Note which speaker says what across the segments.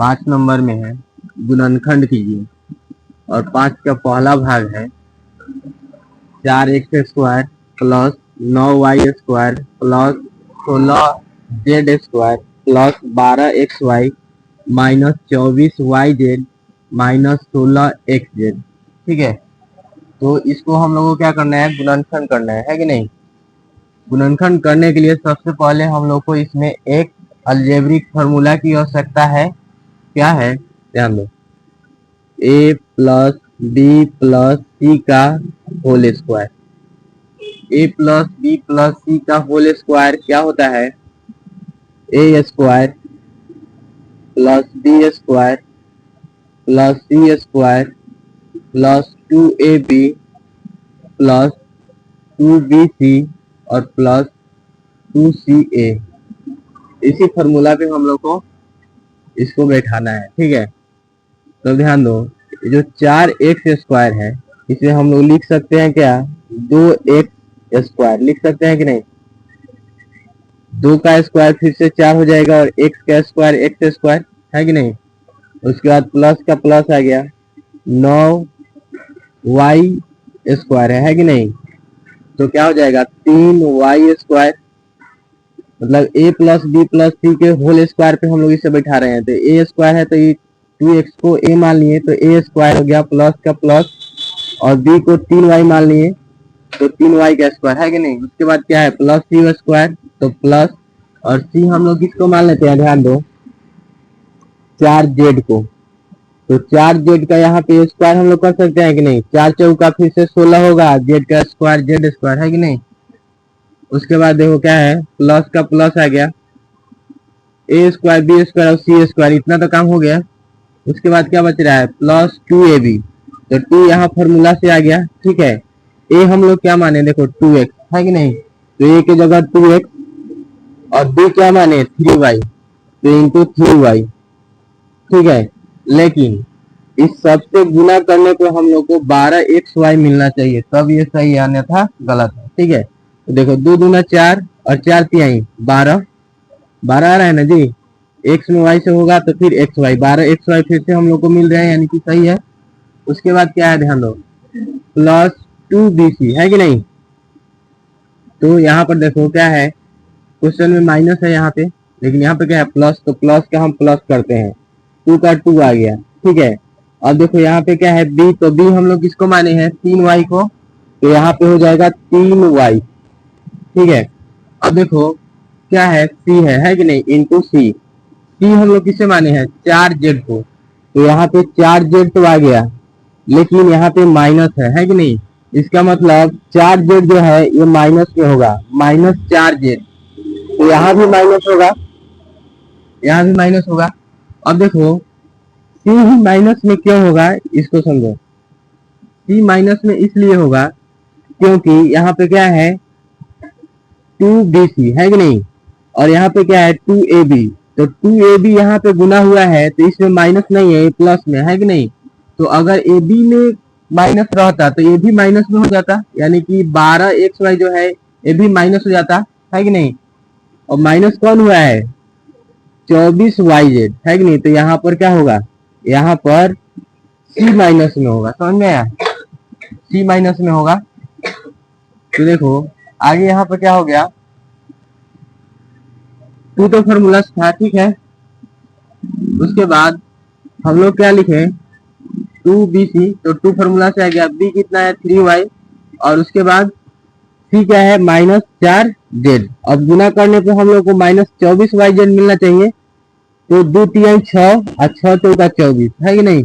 Speaker 1: 5 number में है गुणनखंड कीजिए और 5 का पहला भाग है 4x² plus 9y² plus 16z² plus 12xy minus 24yz minus 16xz। ठीक है, तो इसको हम लोगों को क्या करना है, गुणनखंड करना है कि नहीं। गुणनखंड करने के लिए सबसे पहले हम लोग को इसमें एक अलजेब्रिक फार्मूला की आवश्यकता है। क्या है, ध्यान दो, a plus B plus C का whole square. a plus B plus C का होल स्क्वायर क्या होता है, a square plus B square plus C square plus 2ab plus 2bc और प्लस 2ca। इसी फार्मूला पे हम लोग को इसको बैठाना है। ठीक है, तो ध्यान दो, जो 4x² है इसे हम लोग लिख सकते हैं क्या, 2x² लिख सकते हैं कि नहीं। 2 का स्क्वायर फिर से 4 हो जाएगा और x का स्क्वायर x² है कि नहीं। उसके बाद प्लस का प्लस आ गया, 9y² है कि नहीं। तो क्या हो जाएगा, 3y², मतलब a प्लस बी प्लस सी के होल स्क्वायर पे हम लोग इसे बैठा रहे हैं। तो a स्क्वायर है तो ये 2x को a मान लिए तो a² हो गया, प्लस का प्लस, और b को 3y मान लिए तो 3y का स्क्वायर है कि नहीं। उसके बाद क्या है, प्लस c² तो प्लस, और c हम लोग किसको मान लेते हैं, ध्यान दो, 4z को। तो 4z का यहाँ पे स्क्वायर हम लोग कर सकते हैं कि नहीं। 4 चौका फिर से 16 होगा, z का स्क्वायर z² है कि नहीं। उसके बाद देखो क्या है, प्लस का प्लस आ गया, a² b² और c², इतना तो काम हो गया। उसके बाद क्या बच रहा है, प्लस 2ab, तो 2 यहाँ फॉर्मूला से आ गया। ठीक है, a हम लोग क्या माने, देखो 2x है कि नहीं, तो a की जगह 2x और b क्या माने 3y, तो इंटू 3y। ठीक है, लेकिन इस सबसे गुना करने पे हम लोग को 12xy मिलना चाहिए, तब ये सही है, अन्यथा गलत है। ठीक है, तो देखो 2 दूना 4 और 4 तिहाई 12, 12 आ रहा है ना जी। x में y से होगा तो फिर xy, 12xy फिर से हम लोग को मिल रहे हैं, यानी कि सही है। उसके बाद क्या है, ध्यान दो, प्लस 2bc है कि नहीं। तो यहाँ पर देखो क्या है, क्वेश्चन में माइनस है यहाँ पे, लेकिन यहाँ पे क्या है प्लस, तो प्लस का हम प्लस करते हैं, 2 का 2 आ गया। ठीक है, अब देखो यहाँ पे क्या है b, तो b हम लोग किसको माने हैं, 3y को, तो यहाँ पे हो जाएगा 3y। ठीक है, अब देखो क्या है, c है कि नहीं, इंटू c हम लोग किसे माने हैं, 4z को, तो यहाँ पे 4z तो आ गया, लेकिन यहाँ पे माइनस है कि नहीं। इसका मतलब 4z जो है ये माइनस में होगा, -4z, तो यहाँ भी माइनस होगा, यहाँ भी माइनस होगा। अब देखो c ही माइनस में क्यों होगा, इसको समझो। c माइनस में इसलिए होगा क्योंकि यहाँ पे क्या है 2bc है कि नहीं, और यहाँ पे क्या है 2ab, तो 2ab यहाँ पे गुना हुआ है तो इसमें माइनस नहीं है, ये प्लस में है कि नहीं। तो अगर ab में माइनस रहता तो ये भी माइनस में हो जाता, यानी कि 12xy जो है ये भी माइनस हो जाता है कि नहीं। और माइनस कौन हुआ है, 24yz है कि नहीं। तो यहाँ पर क्या होगा, यहाँ पर c माइनस में होगा, समझ में आया, c माइनस में होगा। तो देखो आगे यहाँ पर क्या हो गया, 2 तो फॉर्मूला था, ठीक है। उसके बाद हम लोग क्या लिखे, 2bc, तो 2 फॉर्मूला से आ गया, b कितना है 3y, और उसके बाद c क्या है -4z। अब गुना करने पे हम लोग को -24yz मिलना चाहिए, तो 2 तिहाई 6 और 6 चौका 24 है कि नहीं।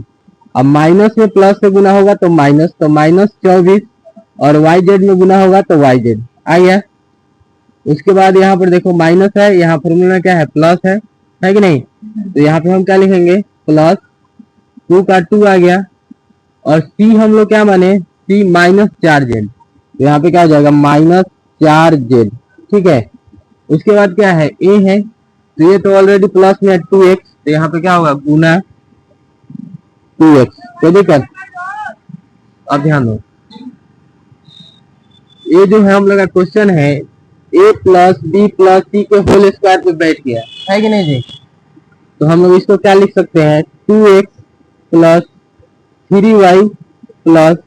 Speaker 1: अब माइनस में प्लस से गुना होगा तो माइनस, तो -24, और yz में गुना होगा तो yz आ गया। उसके बाद यहाँ पर देखो माइनस है, यहाँ फॉर्मूला क्या है प्लस है कि नहीं। तो यहाँ पे हम क्या लिखेंगे, प्लस 2 का 2 आ गया, और c हम लोग क्या माने, c -4z, तो यहाँ पे क्या हो जाएगा -4z। ठीक है, उसके बाद क्या है a है, तो ये तो ऑलरेडी प्लस में 2x, तो यहाँ पे क्या होगा गुना 2x, कोई दिक्कत। अब ध्यान दो, ये जो है हम लोग का क्वेश्चन है a प्लस बी प्लस सी के होल स्क्वायर पे बैठ गया है कि नहीं जी। तो हम लोग इसको क्या लिख सकते हैं, 2x plus 3y plus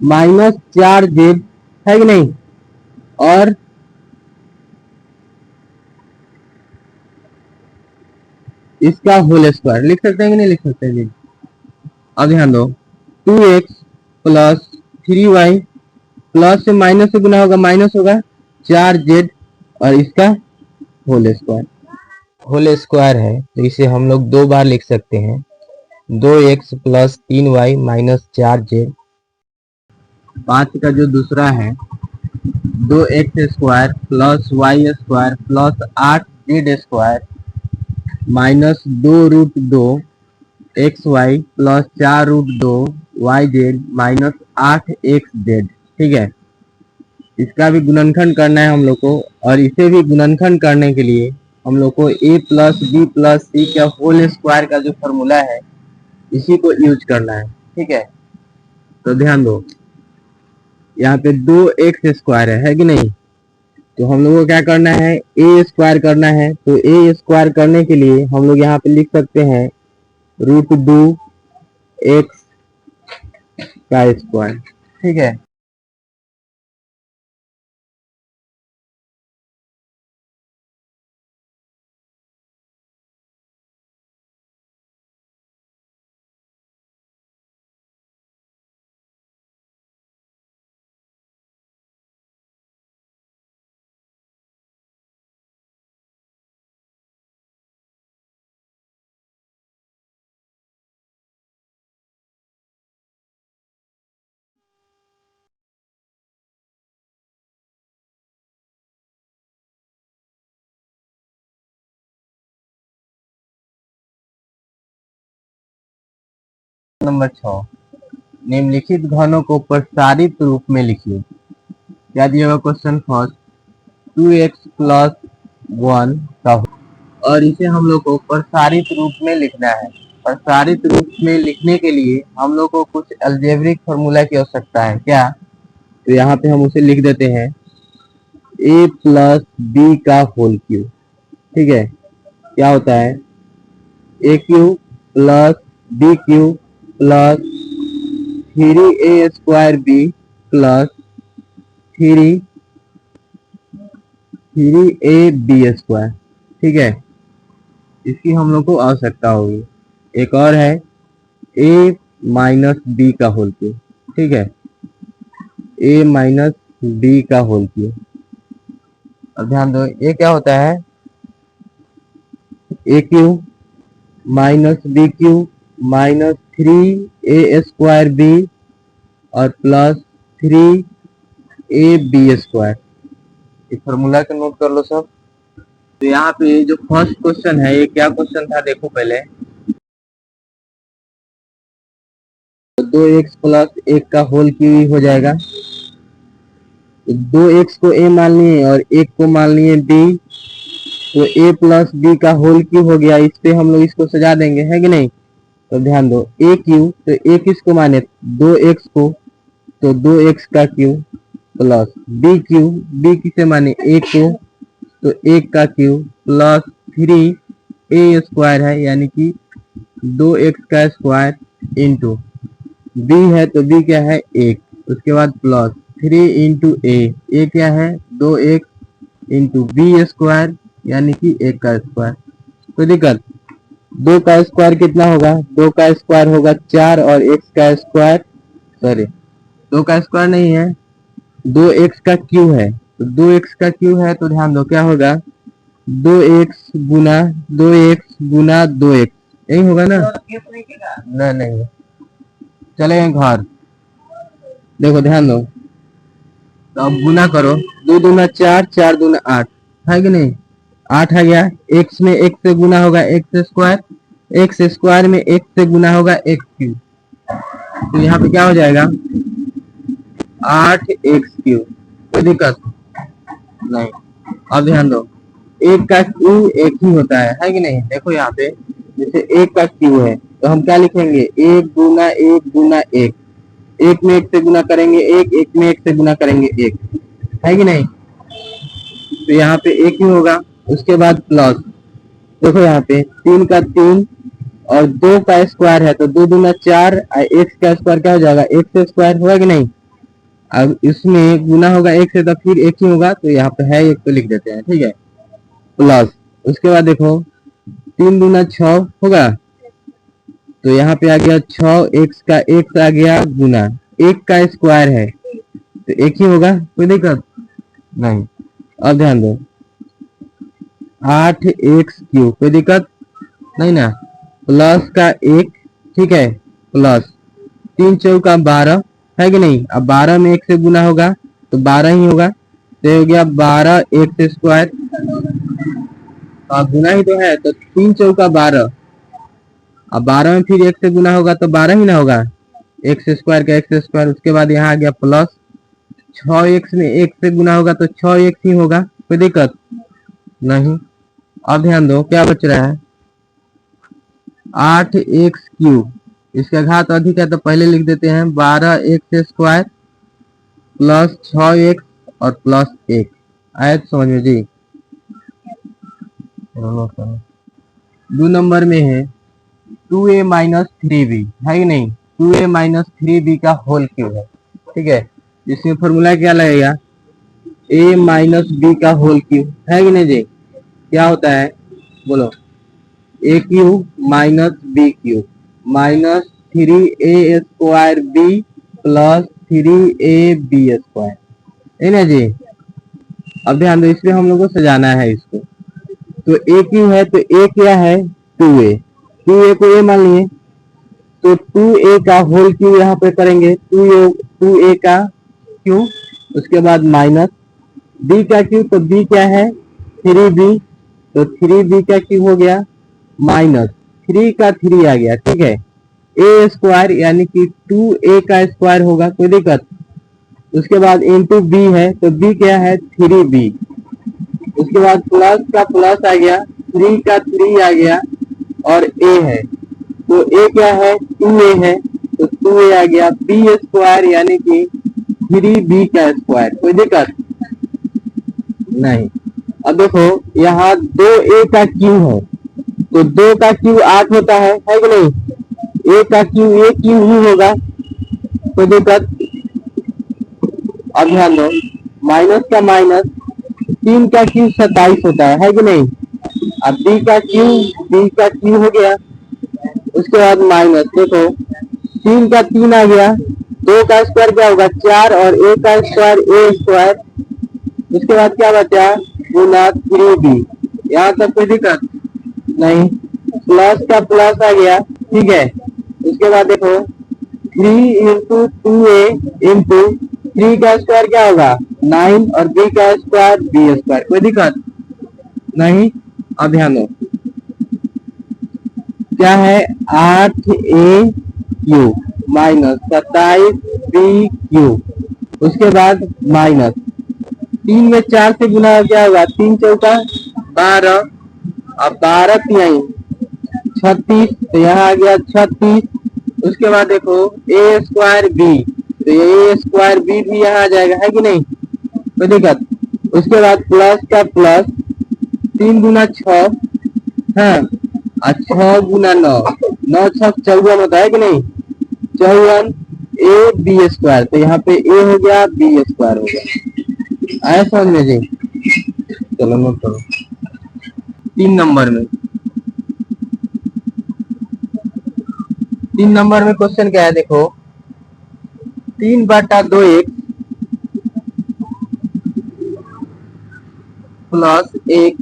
Speaker 1: minus 4z, है कि नहीं, और इसका होल स्क्वायर लिख सकते हैं कि नहीं लिख सकते हैं जी। अब ध्यान दो, 2x प्लस 3y प्लस से माइनस से गुना होगा माइनस होगा 4z, और इसका होल स्क्वायर, होल स्क्वायर है तो इसे हम लोग दो बार लिख सकते हैं, 2x plus 3y minus 4z। 5 का जो दूसरा है, 2x square plus Y square plus 8z square minus 2√2 X Y plus 4√2 Y Z minus 8xz। ठीक है, इसका भी गुणनखंड करना है हम लोग को, और इसे भी गुणनखंड करने के लिए हम लोग को a plus B plus C का होल स्क्वायर का जो फॉर्मूला है इसी को यूज करना है। ठीक है, तो ध्यान दो, यहाँ पे 2x स्क्वायर है कि नहीं, तो हम लोग को क्या करना है, ए स्क्वायर करना है। तो ए स्क्वायर करने के लिए हम लोग यहाँ पे लिख सकते हैं √2x का स्क्वायर। ठीक है, नंबर 6, निम्नलिखित घनों को प्रसारित रूप में लिखिए। क्या दिया हुआ क्वेश्चन फर्स्ट, 2x प्लस 1 का, और इसे हम लोग को प्रसारित रूप में लिखना है। प्रसारित रूप में लिखने के लिए हम लोग को कुछ अलजेब्रिक फॉर्मूला की आवश्यकता है। क्या, तो यहाँ पे हम उसे लिख देते हैं a प्लस बी का होल क्यूब। ठीक है, क्या होता है, A cube plus B cube plus 3a square B plus 3a B square. ठीक है, इसकी हम लोग को आवश्यकता होगी। एक और है a माइनस बी का होल क्यूब। ठीक है, a माइनस बी का होल क्यूब। अब ध्यान दो, ये क्या होता है, A cube minus B cube minus 3a square B और प्लस 3a बी स्क्वायर। ये फॉर्मूला को नोट कर लो सब। तो यहाँ पे जो फर्स्ट क्वेश्चन है, ये क्या क्वेश्चन था देखो पहले, 2x प्लस 1 का होल क्यूब हो जाएगा। 2x को a मान लिए और 1 को मान लिए b, तो a प्लस बी का होल क्यूब हो गया। इस पे हम लोग इसको सजा देंगे, है कि नहीं। तो ध्यान दो, a क्यूब, तो a किसको माने, 2x को, तो 2x का cube plus b cube, b किसे माने, a को, तो 1 का क्यूब प्लस 3a स्क्वायर है यानी कि 2x का स्क्वायर इंटू b है, तो b क्या है 1, उसके बाद प्लस 3 इंटू a क्या है 2x इंटू बी स्क्वायर यानी कि 1 का स्क्वायर। कोई दिक्कत, 2 का स्क्वायर कितना होगा, 2 का स्क्वायर होगा 4 और x का स्क्वायर, सॉरी 2 का स्क्वायर नहीं है, 2x का क्यूब है। तो 2x का क्यूब है तो ध्यान दो क्या होगा, 2x गुना 2x, यही होगा ना, नहीं चले घर, देखो ध्यान दो, तो अब गुना करो, 2 दूना 4, 4 दूना 8, है कि नहीं, 8 आ गया। x में 1 से गुना होगा x स्क्वायर, x स्क्वायर में 1 से गुना होगा x क्यूब, तो यहाँ पे क्या हो जाएगा 8x क्यूब। कोई दिक्कत नहीं। अब ध्यान दो, 1 का क्यूब 1 ही होता है कि नहीं। देखो यहाँ पे जैसे 1 का क्यूब है तो हम क्या लिखेंगे, 1 गुना 1 गुना 1, 1 में 1 से गुना करेंगे 1, 1 में 1 से गुना करेंगे 1, है कि नहीं। तो यहाँ पे 1 ही होगा, उसके बाद प्लस देखो यहाँ पे 3 का 3 और 2 का स्क्वायर है तो 2 दूना 4, एक्स का स्क्वायर क्या हो जाएगा, एक्स स्क्वायर होगा कि नहीं। अब इसमें गुना होगा एक से तो फिर एक ही होगा, तो यहाँ पे है एक तो लिख देते हैं, ठीक है, प्लस। उसके बाद देखो 3 दूना 6 होगा, तो यहाँ पे आ गया 6, एक्स का एक्स आ गया गुना, एक का स्क्वायर है तो एक ही होगा, कोई दिक्कत नहीं। अब ध्यान दो 8x³ कोई दिक्कत नहीं ना, प्लस का एक, ठीक है, प्लस 3 चौका 12 है कि नहीं। अब 12 में एक से गुना होगा तो 12 ही होगा, तो हो गया 12x²। गुना ही तो है तो 3 चौका 12, अब 12 में फिर एक से गुना होगा तो 12 ही ना होगा, x² का x²। उसके बाद यहाँ आ गया प्लस 6x में एक से गुना होगा तो 6x ही होगा, कोई दिक्कत नहीं। अब ध्यान दो क्या बच रहा है, 8x³ इसका घात अधिक है तो पहले लिख देते हैं 12x² प्लस 6x और प्लस 1। आया तो समझ में जी। 2 नंबर में है 2a माइनस 3b है कि नहीं, 2a माइनस 3b का होल क्यूब है, ठीक है। इसमें फॉर्मूला क्या लगेगा, a माइनस b का होल क्यूब है कि नहीं जी। क्या होता है बोलो, a³ minus b³ minus 3a² b plus 3ab², है ना जी। अब ध्यान दो इसमें हम लोग को सजाना है इसको, तो a³ है तो a क्या है 2a, 2a को a मान लिए तो 2a का होल क्यूब यहाँ पे करेंगे, 2a का क्यूब, उसके बाद माइनस b का क्यूब, तो b क्या है 3b, तो 3b का क्यूब हो गया माइनस 3 का 3 आ गया, ठीक है, a² यानी कि 2a का स्क्वायर होगा, कोई दिक्कत। उसके बाद इंटू b है तो b क्या है 3b, उसके बाद प्लस का प्लस आ गया, 3 का 3 आ गया और a है तो a क्या है 2a है तो 2a आ गया, b² यानी कि 3b का स्क्वायर, कोई दिक्कत नहीं। अब देखो यहाँ 2a का क्यूब है तो 2 का क्यूब 8 होता है कि नहीं, a का क्यूब a क्यूब ही होगा, कोई दिक्कत। अब ध्यान दो माइनस का माइनस, 3 का क्यूब 27 होता है कि नहीं। अब b का क्यूब हो गया, उसके बाद माइनस देखो 3 का 3 आ गया, 2 का स्क्वायर क्या होगा 4 और a का स्क्वायर a², उसके बाद क्या बचा गुना 3b, यहाँ तक कोई दिक्कत नहीं। प्लस का प्लस आ गया, ठीक है। उसके बाद देखो 3 इंटू 2a इंटू 3 का स्क्वायर क्या होगा 9 और b का स्क्वायर b², कोई दिक्कत नहीं। अब ध्यान दो क्या है 8a³ माइनस 27b³, उसके बाद माइनस 3 में 4 से गुना क्या होगा 3 चौका 12, अब 12 तिहाई 36, तो यहाँ आ गया 36। उसके बाद देखो a²b, तो ये a²b भी यहाँ आ जाएगा, है कि नहीं, कोई दिक्कत। उसके बाद प्लस का प्लस 3 गुना 6 है और 6 गुना 9, 9 6 54 होता है कि नहीं, 54 ab², तो यहाँ पे a हो गया b² हो गया। आया समझ में जी। चलो नोट करो 3 नंबर में क्वेश्चन क्या है देखो, 3/2x प्लस 1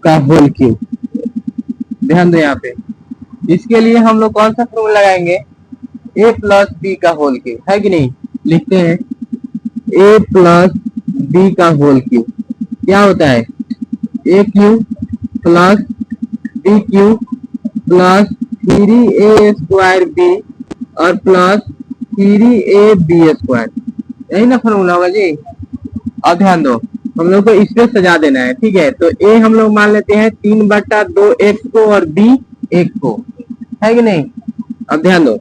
Speaker 1: का होल क्यूब। ध्यान दो यहाँ पे, इसके लिए हम लोग कौन सा फॉर्मूला लगाएंगे, a प्लस b का होल क्यूब, है कि नहीं। लिखते हैं a प्लस b का होल क्यूब क्या होता है a³ plus b³ plus 3a²b और प्लस 3ab², यही ना फॉर्मूला होगा जी। अब ध्यान दो हम लोग को इससे सजा देना है, ठीक है। तो a हम लोग मान लेते हैं 3/2x को और b 1 को, है कि नहीं। अब ध्यान दो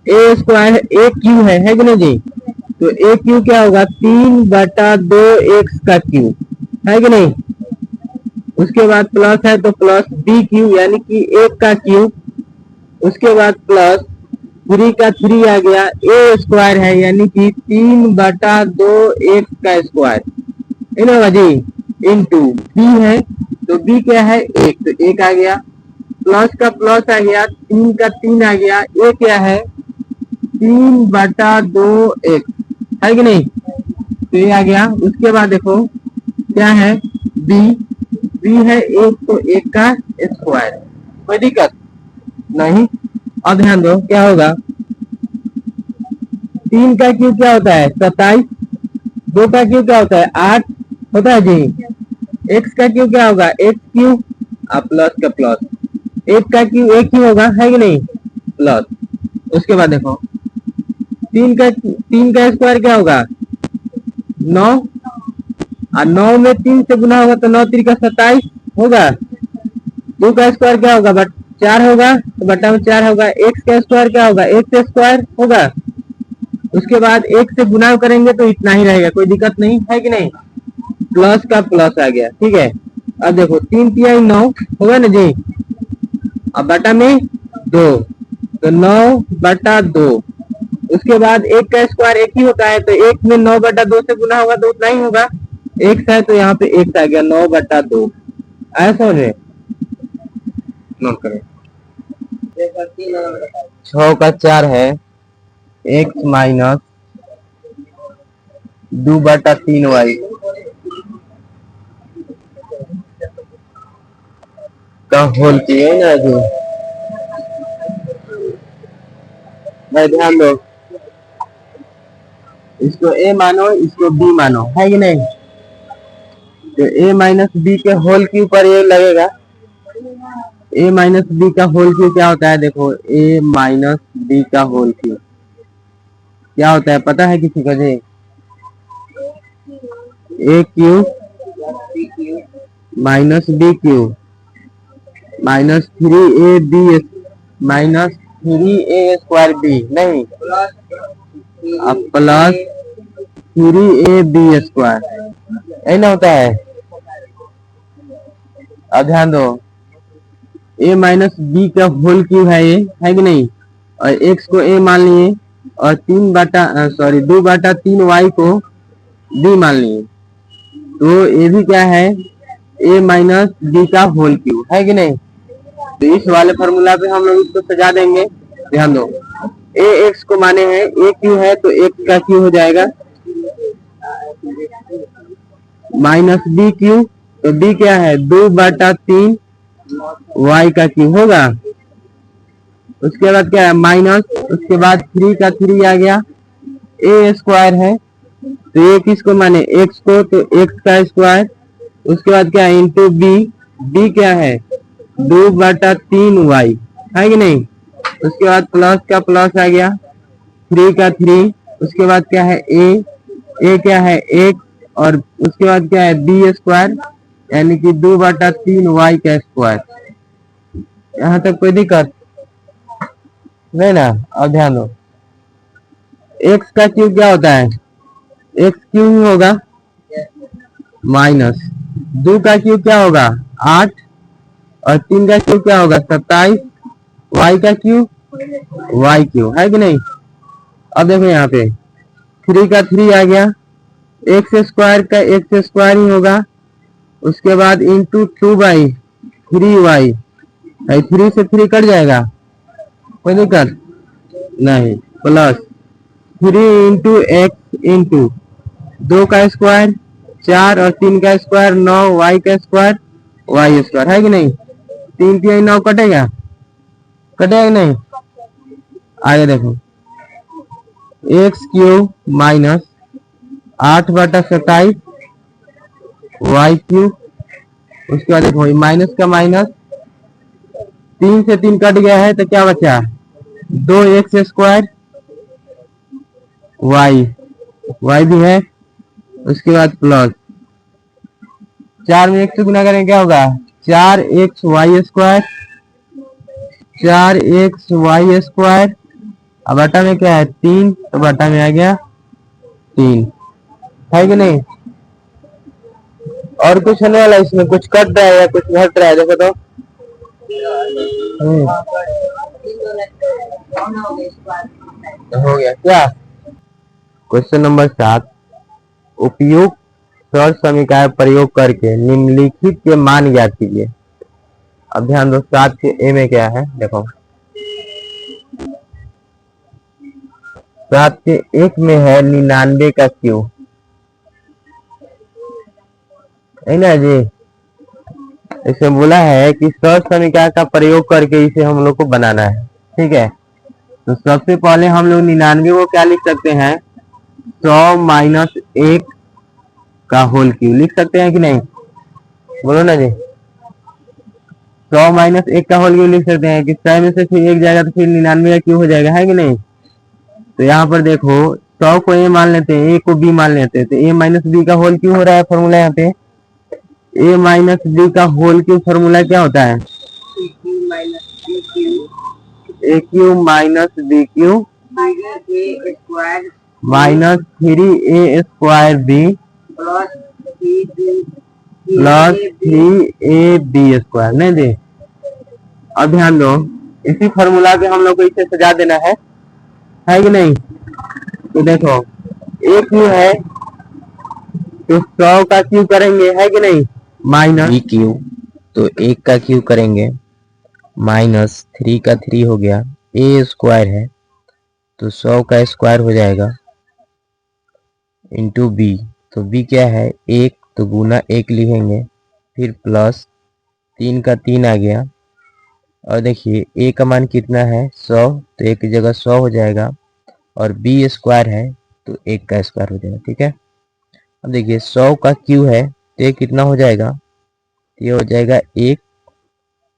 Speaker 1: a² a³ है कि नहीं जी, तो a³ क्या होगा 3/2x का क्यूब, है कि नहीं। उसके बाद प्लस है तो प्लस बी क्यू यानी कि 1 का क्यूब, उसके बाद प्लस 3 का 3 आ गया, ए स्क्वायर है यानी कि 3/2 1 का स्क्वायर है ना जी, इंटू बी है तो बी क्या है 1 तो 1 आ गया, प्लस का प्लस आ गया, 3 का 3 आ गया, ए क्या है 3/2 1 है कि नहीं, तो ये आ गया। उसके बाद देखो क्या है बी, बी है 1 तो 1 का स्क्वायर, कोई दिक्कत नहीं। अब ध्यान दो क्या होगा, 3 का क्यूब क्या होता है 27, 2 का क्यूब क्या होता है 8 होता है जी, एक्स का क्यूब क्या होगा एक्स क्यूब, प्लस का प्लस, 1 का क्यूब 1 ही होगा है कि नहीं प्लस। उसके बाद देखो 3 का स्क्वायर क्या होगा 9, और 9 में 3 से गुना होगा तो 9 3 का 27 होगा, 2 का स्क्वायर क्या होगा बट 4 होगा तो बटा में 4 होगा, एक्स का स्क्वायर क्या होगा एक्स स्क्वायर होगा। उसके बाद 1 से गुना करेंगे तो इतना ही रहेगा, कोई दिक्कत नहीं है कि नहीं, प्लस का प्लस आ गया ठीक है। अब देखो 3 तिहाई 9 होगा ना जी, अब बटा में 2 तो 9/2, उसके बाद 1 का स्क्वायर 1 ही होता है तो 1 में 9/2 से गुना होगा तो उतना ही होगा, x है तो यहाँ पे x आ गया 9/2, ऐसा हो रहे नोट करें। 6 का 4 है x माइनस 2/3y का होल किया ना जी, भाई ध्यान दो, इसको a मानो इसको b मानो है कि नहीं, तो a माइनस बी के होल के ऊपर ये लगेगा, a माइनस बी का होल क्यू क्या होता है देखो, a माइनस बी का होल क्यू क्या होता है पता है किसी को जी, a cube minus B cube minus 3ab minus 3a square B नहीं, अब प्लस 3ab स्क्वायर यही ना होता है। अब ध्यान दो a माइनस बी का होल क्यू है ये है कि नहीं, और x को a मान लिए और 2/3y को b मान लिए, तो ये भी क्या है a माइनस बी का होल क्यू है कि नहीं, तो इस वाले फॉर्मूला पे हम लोग इसको सजा देंगे। ध्यान दो a x को माने हैं a क्यू है तो x का क्यू हो जाएगा माइनस बी क्यू, तो b क्या है 2/3 y का क्यू होगा। उसके बाद क्या है माइनस, उसके बाद 3 का 3 आ गया, a स्क्वायर है तो ये किसको माने x को, तो x का स्क्वायर, उसके बाद क्या है इंटू b, b क्या है 2/3y है कि नहीं, उसके बाद प्लस का प्लस आ गया, 3 का 3, उसके बाद क्या है a क्या है 1, और उसके बाद क्या है b स्क्वायर यानी कि 2/3y का स्क्वायर। यहाँ तक कोई दिक्कत नहीं ना। अब ध्यान दो x का क्यूब क्या होता है x क्यूब होगा माइनस 2 का क्यूब क्या होगा 8, और 3 का क्यूब क्या होगा 27, y का क्यूब y क्यूब है कि नहीं। अब देखो यहाँ पे 3 का 3 आ गया, एक्स स्क्वायर का एक्स स्क्वायर ही होगा, उसके बाद इंटू 2/3y, 3 से 3 कट जाएगा कोई दिक्कत नहीं, प्लस 3 इंटू एक्स इंटू 2 का स्क्वायर 4 और 3 का स्क्वायर 9 y का स्क्वायर y स्क्वायर है कि नहीं, 3 3 9 कटेगा कटेगा नहीं। आगे देखो X cube minus 8/27 y cube, उसके बाद देखो माइनस का माइनस 3 से 3 कट गया है तो क्या बचा 2x स्क्वायर y भी है, उसके बाद प्लस 4 में 1 से गुना करेंगे क्या होगा 4xy स्क्वायर 4xy स्क्वायर, अब बटा में क्या है 3 तो बटा में आ गया 3 है कि नहीं। और कुछ होने वाला है इसमें? कुछ कट रहा है या कुछ घट रहा है? देखो तो। हो गया क्या? क्वेश्चन नंबर 7, उपयुक्त सर समीकरण प्रयोग करके निम्नलिखित के मान ज्ञात कीजिए। अब ध्यान दो, 7 के ए में क्या है देखो। 7 के 1 में है 99 का क्यू, है ना जी। इसे बोला है कि सर समीकरण का प्रयोग करके इसे हम लोग को बनाना है, ठीक है। तो सबसे पहले हम लोग 99 को क्या लिख सकते हैं? 100 माइनस 1 का होल क्यूब लिख सकते हैं कि नहीं? बोलो ना जी। 100 माइनस 1 का होल क्यूब लिख सकते हैं कि 100 में से फिर 1 जाएगा तो फिर 99 का क्यूब हो जाएगा, है कि नहीं? तो यहाँ पर देखो 100 को ए मान लेते हैं, ए को बी मान लेते हैं, तो ए माइनस बी का होल क्यूब हो रहा है फॉर्मूला यहाँ पे। ए माइनस बी का होल क्यूब फॉर्मूला क्या होता है? A cube minus B cube minus 3a² B plus 3ab² नहीं दे। अब ध्यान दो, इसी फॉर्मूला पे हम लोग को इसे सजा देना है कि नहीं? तो देखो ए क्यू है तो 100 का क्यू करेंगे, है कि नहीं? माइनस बी क्यू, तो 1 का क्यू करेंगे, माइनस 3 का 3 हो गया, ए स्क्वायर है तो 100 का स्क्वायर हो जाएगा, इंटू बी। तो बी क्या है? 1, तो गुना 1 लिखेंगे, फिर प्लस 3 का 3 आ गया, और देखिए ए का मान कितना है? 100, तो 1 की जगह 100 हो जाएगा, और बी स्क्वायर है तो 1 का स्क्वायर हो जाएगा, ठीक है। अब देखिए 100 का क्यू है तो ये कितना हो जाएगा? ये हो जाएगा 1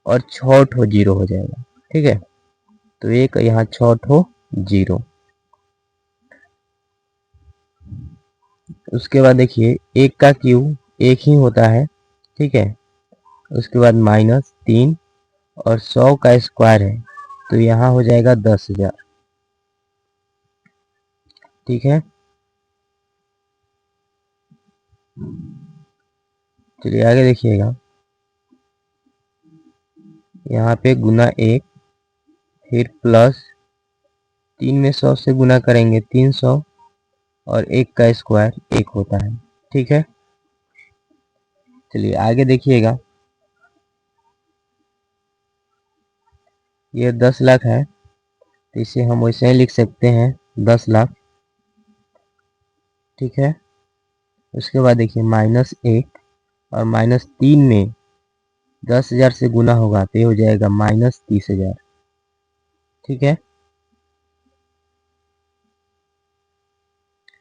Speaker 1: और 6 ठो 0 हो जाएगा, ठीक है। तो 1 यहाँ 6 ठो 0। उसके बाद देखिए 1 का क्यू 1 ही होता है, ठीक है। उसके बाद माइनस 3 और 100 का स्क्वायर है तो यहाँ हो जाएगा 10,000, ठीक है। चलिए आगे देखिएगा, यहाँ पे गुना 1, फिर प्लस 3 में 100 से गुना करेंगे 300, और 1 का स्क्वायर 1 होता है, ठीक है। चलिए आगे देखिएगा, ये 10 लाख है तो इसे हम वैसे ही लिख सकते हैं 10 लाख, ठीक है। उसके बाद देखिए माइनस 1 और माइनस 3 में 10,000 से गुना होगा तो ये हो जाएगा माइनस 30,000, ठीक है।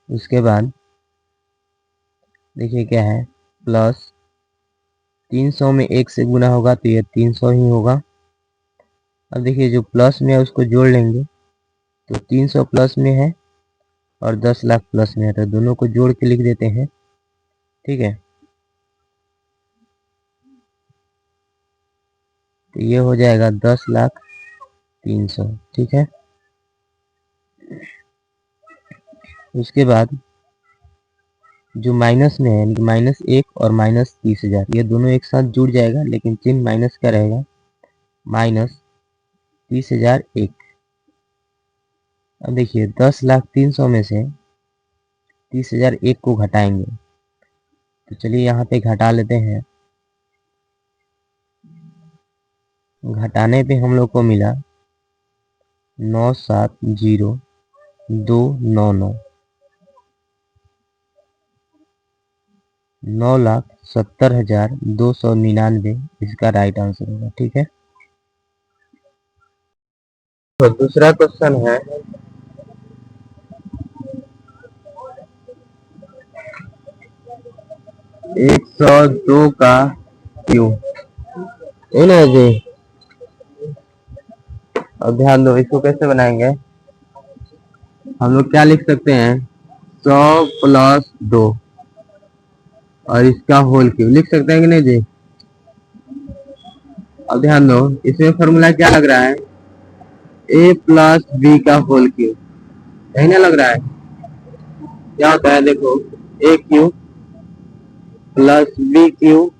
Speaker 1: उसके बाद देखिए क्या है, प्लस 300 में 1 से गुना होगा तो ये 300 ही होगा। अब देखिए जो प्लस में है उसको जोड़ लेंगे तो 300 प्लस में है और 10 लाख प्लस में है, तो दोनों को जोड़ के लिख देते हैं, ठीक है। तो ये हो जाएगा 10,03,000, ठीक है। उसके बाद जो माइनस में है माइनस 1 और माइनस 30,000, ये दोनों एक साथ जुड़ जाएगा लेकिन चिन्ह माइनस का रहेगा, माइनस 30,001। अब देखिए 10,03,000 में से 30,001 को घटाएंगे, तो चलिए यहाँ पे घटा लेते हैं। घटाने पे हम लोग को मिला 9,70,299, 9,70,299 इसका राइट आंसर होगा, ठीक है। तो दूसरा क्वेश्चन है, 102 का क्यूब, है ना जी। अब ध्यान दो, इसको कैसे बनाएंगे? हम लोग क्या लिख सकते हैं? 100 प्लस 2 और इसका होल क्यूब लिख सकते हैं कि नहीं जी? अब ध्यान दो, इसमें फॉर्मूला क्या लग रहा है? a प्लस बी का होल क्यूब, यही ना लग रहा है? क्या होता है देखो, a cube plus B cube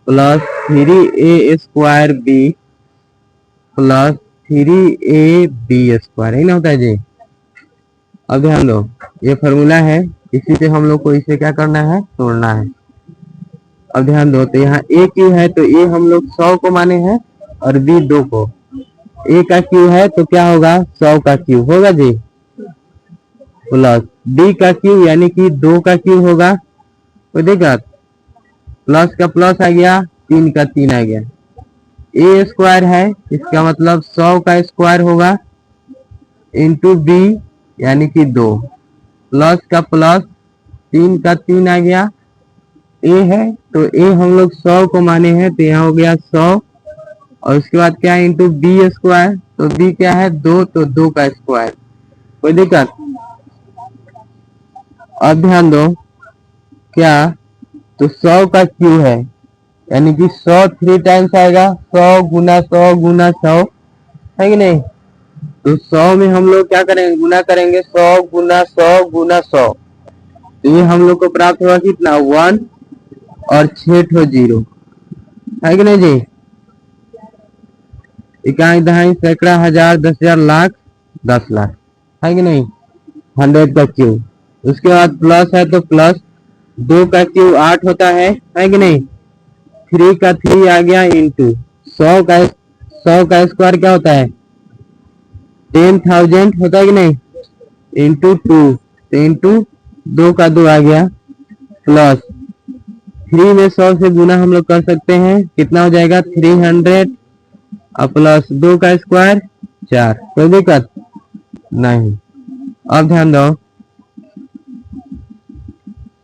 Speaker 1: plus 3a² B plus 3ab square, है ना होता है जी। अब ध्यान दो, ये फॉर्मूला है, इसी से हम लोग को इसे क्या करना है, तोड़ना है। अब ध्यान दो, तो यहाँ ए क्यू है तो ए हम लोग 100 को माने हैं और बी 2 को। ए का क्यू है तो क्या होगा, 100 का क्यू होगा जी, प्लस बी का क्यू यानी कि 2 का क्यू होगा, कोई दिक्कत, प्लस का प्लस आ गया, 3 का 3 आ गया। ए स्क्वायर है, इसका मतलब 100 का स्क्वायर होगा इंटू बी यानी कि 2, प्लस का प्लस, 3 का 3 आ गया। ए है तो ए हम लोग 100 को माने हैं तो यहाँ हो गया 100 और उसके बाद क्या है, इंटू बी स्क्वायर, तो बी क्या है 2, तो 2 का स्क्वायर, कोई दिक्कत। अब ध्यान दो क्या, तो 100 का क्यू है यानी कि 100 3 टाइम्स आएगा, 100 गुना 100 गुना 100, है कि नहीं। तो 100 में हम लोग क्या करेंगे, गुना करेंगे, 100 गुना 100 गुना 100, तो ये हम लोग को प्राप्त हुआ कितना, 1 और 6 ठो 0, है कि नहीं जी। इकाई दहाई सैकड़ा हजार 10,000 लाख 10 लाख, है कि नहीं, 100 का क्यू। उसके बाद प्लस है तो प्लस 2 का क्यू 8 होता है कि नहीं, 3 का 3 आ गया इंटू 100 का स्क्वायर क्या होता है, 10,000 होता है कि नहीं, इंटू 2, तो इंटू 2 का 2 आ गया, प्लस 3 में 100 से गुना हम लोग कर सकते हैं, कितना हो जाएगा 300 और प्लस 2 का स्क्वायर 4, कोई दिक्कत नहीं। अब ध्यान दो,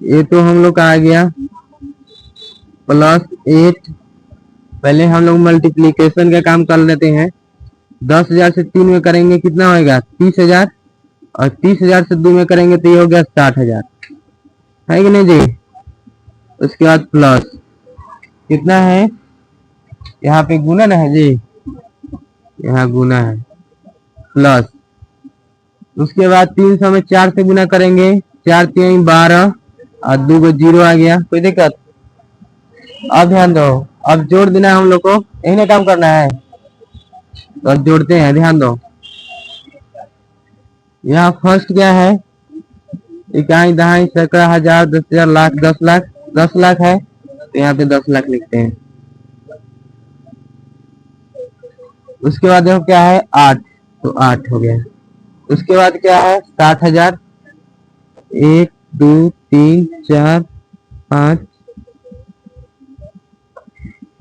Speaker 1: ये तो हम लोग का आ गया प्लस 8, पहले हम लोग मल्टीप्लीकेशन का काम कर लेते हैं। 10,000 से 3 में करेंगे कितना होगा, 30,000 और 30,000 से 2 में करेंगे तो ये हो गया 60,000, है कि नहीं जी। उसके बाद प्लस कितना है, यहाँ पे गुणन है जी, यहाँ गुना है, प्लस उसके बाद 300 में 4 से गुना करेंगे, 4 3 12 और 2 को 0 आ गया, कोई दिक्कत। अब ध्यान दो, अब जोड़ देना है हम लोग को, यही ना काम करना है, तो अब जोड़ते हैं। ध्यान दो, यहाँ फर्स्ट क्या है, इकाई दहाई सैकड़ा हजार 10,000 लाख 10 लाख, 10 लाख है तो यहाँ पे 10 लाख लिखते हैं। उसके बाद देखो क्या है 8, तो 8 हो गया। उसके बाद क्या है 60,000, 1 2 3 4 5,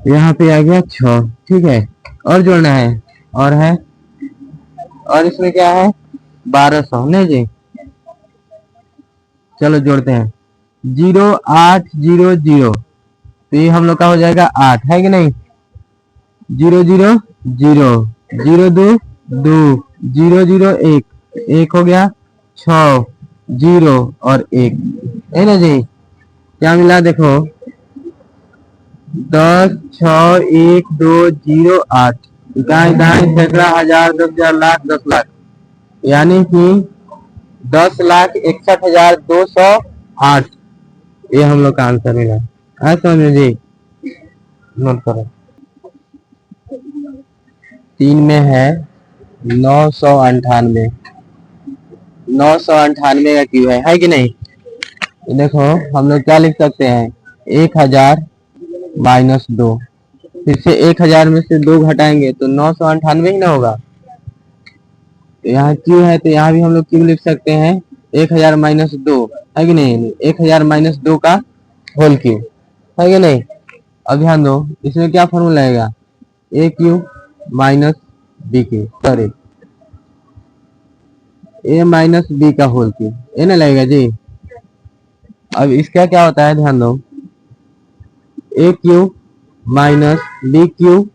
Speaker 1: यहाँ पे आ गया 6, ठीक है। और जोड़ना है, और है, और इसमें क्या है 1200, नहीं जी। चलो जोड़ते हैं, 0 8 0 0, तो ये हम लोग का हो जाएगा 8, है कि नहीं, 0 0 0 0 2 2 0 0 1, 1 हो गया, 6 0 और 1, है ना जी। क्या मिला देखो, 10 6 1 2 0 8, इकाई दहाई सैकड़ा हजार 10,000 लाख 10 लाख, यानी कि 10,61,208, ये हम लोग का आंसर मिला। समझ में जी, नोट करो। 3 में है 998, 998 का क्यू है कि नहीं। तो देखो हम लोग क्या लिख सकते हैं, 1000 माइनस 2, फिर से 1000 में से 2 घटाएंगे तो 998 ही ना होगा। तो यहाँ क्यू है तो यहाँ भी हम लोग क्यू लिख सकते हैं, 1000 माइनस 2, है कि नहीं, 1000 माइनस 2 का होल क्यू, है कि नहीं। अब ध्यान दो, इसमें क्या फॉर्मूला आएगा, A cube minus B cube, sorry A minus B का होल क्यू, ये ना लगेगा जी। अब इसका क्या होता है, ध्यान दो, A cube minus B cube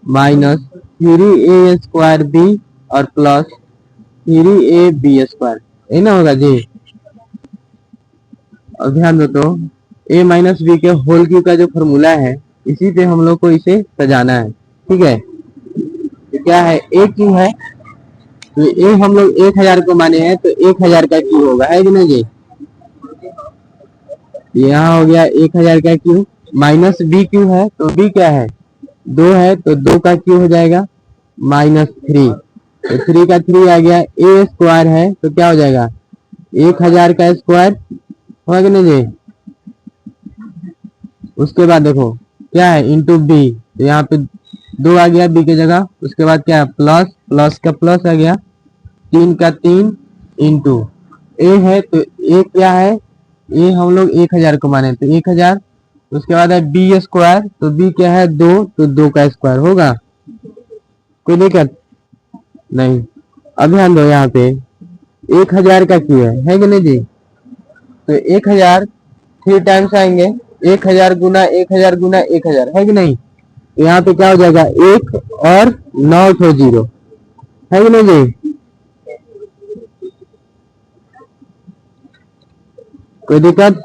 Speaker 1: minus 3a² B और प्लस 3ab², ये ना होगा जी। अब ध्यान दो, तो a माइनस बी के होल क्यू का जो फॉर्मूला है, इसी पे हम लोग को इसे सजाना है, ठीक है। तो क्या है, ए क्यू है तो ए हम लोग 1000 को माने हैं तो 1000 का क्यू होगा, है कि नहीं जी। यहाँ हो गया 1000 का क्यू माइनस बी क्यू है, तो बी क्या है 2 है, तो 2 का क्यू हो जाएगा -3, तो 3 का 3 आ गया। ए स्क्वायर है तो क्या हो जाएगा 1000 का स्क्वायर होगा कि नहीं जी। उसके बाद देखो क्या है इंटू बी, तो यहाँ पे 2 आ गया बी की जगह। उसके बाद क्या है प्लस, प्लस का प्लस आ गया 3 का 3 इंटू ए है, तो ए क्या है ए हम लोग 1000 को माने तो 1000। उसके बाद है बी स्क्वायर, तो बी क्या है 2, तो 2 का स्क्वायर होगा, कोई दिक्कत नहीं। अब ध्यान दो यहाँ पे 1000 का क्यू है कि नहीं जी, तो 1000 3 टाइम्स आएंगे, 1000 गुना 1000 गुना 1000 है कि नहीं, तो यहाँ पे क्या हो जाएगा 1 और 9 ठो 0 है कि नहीं जी, कोई दिक्कत।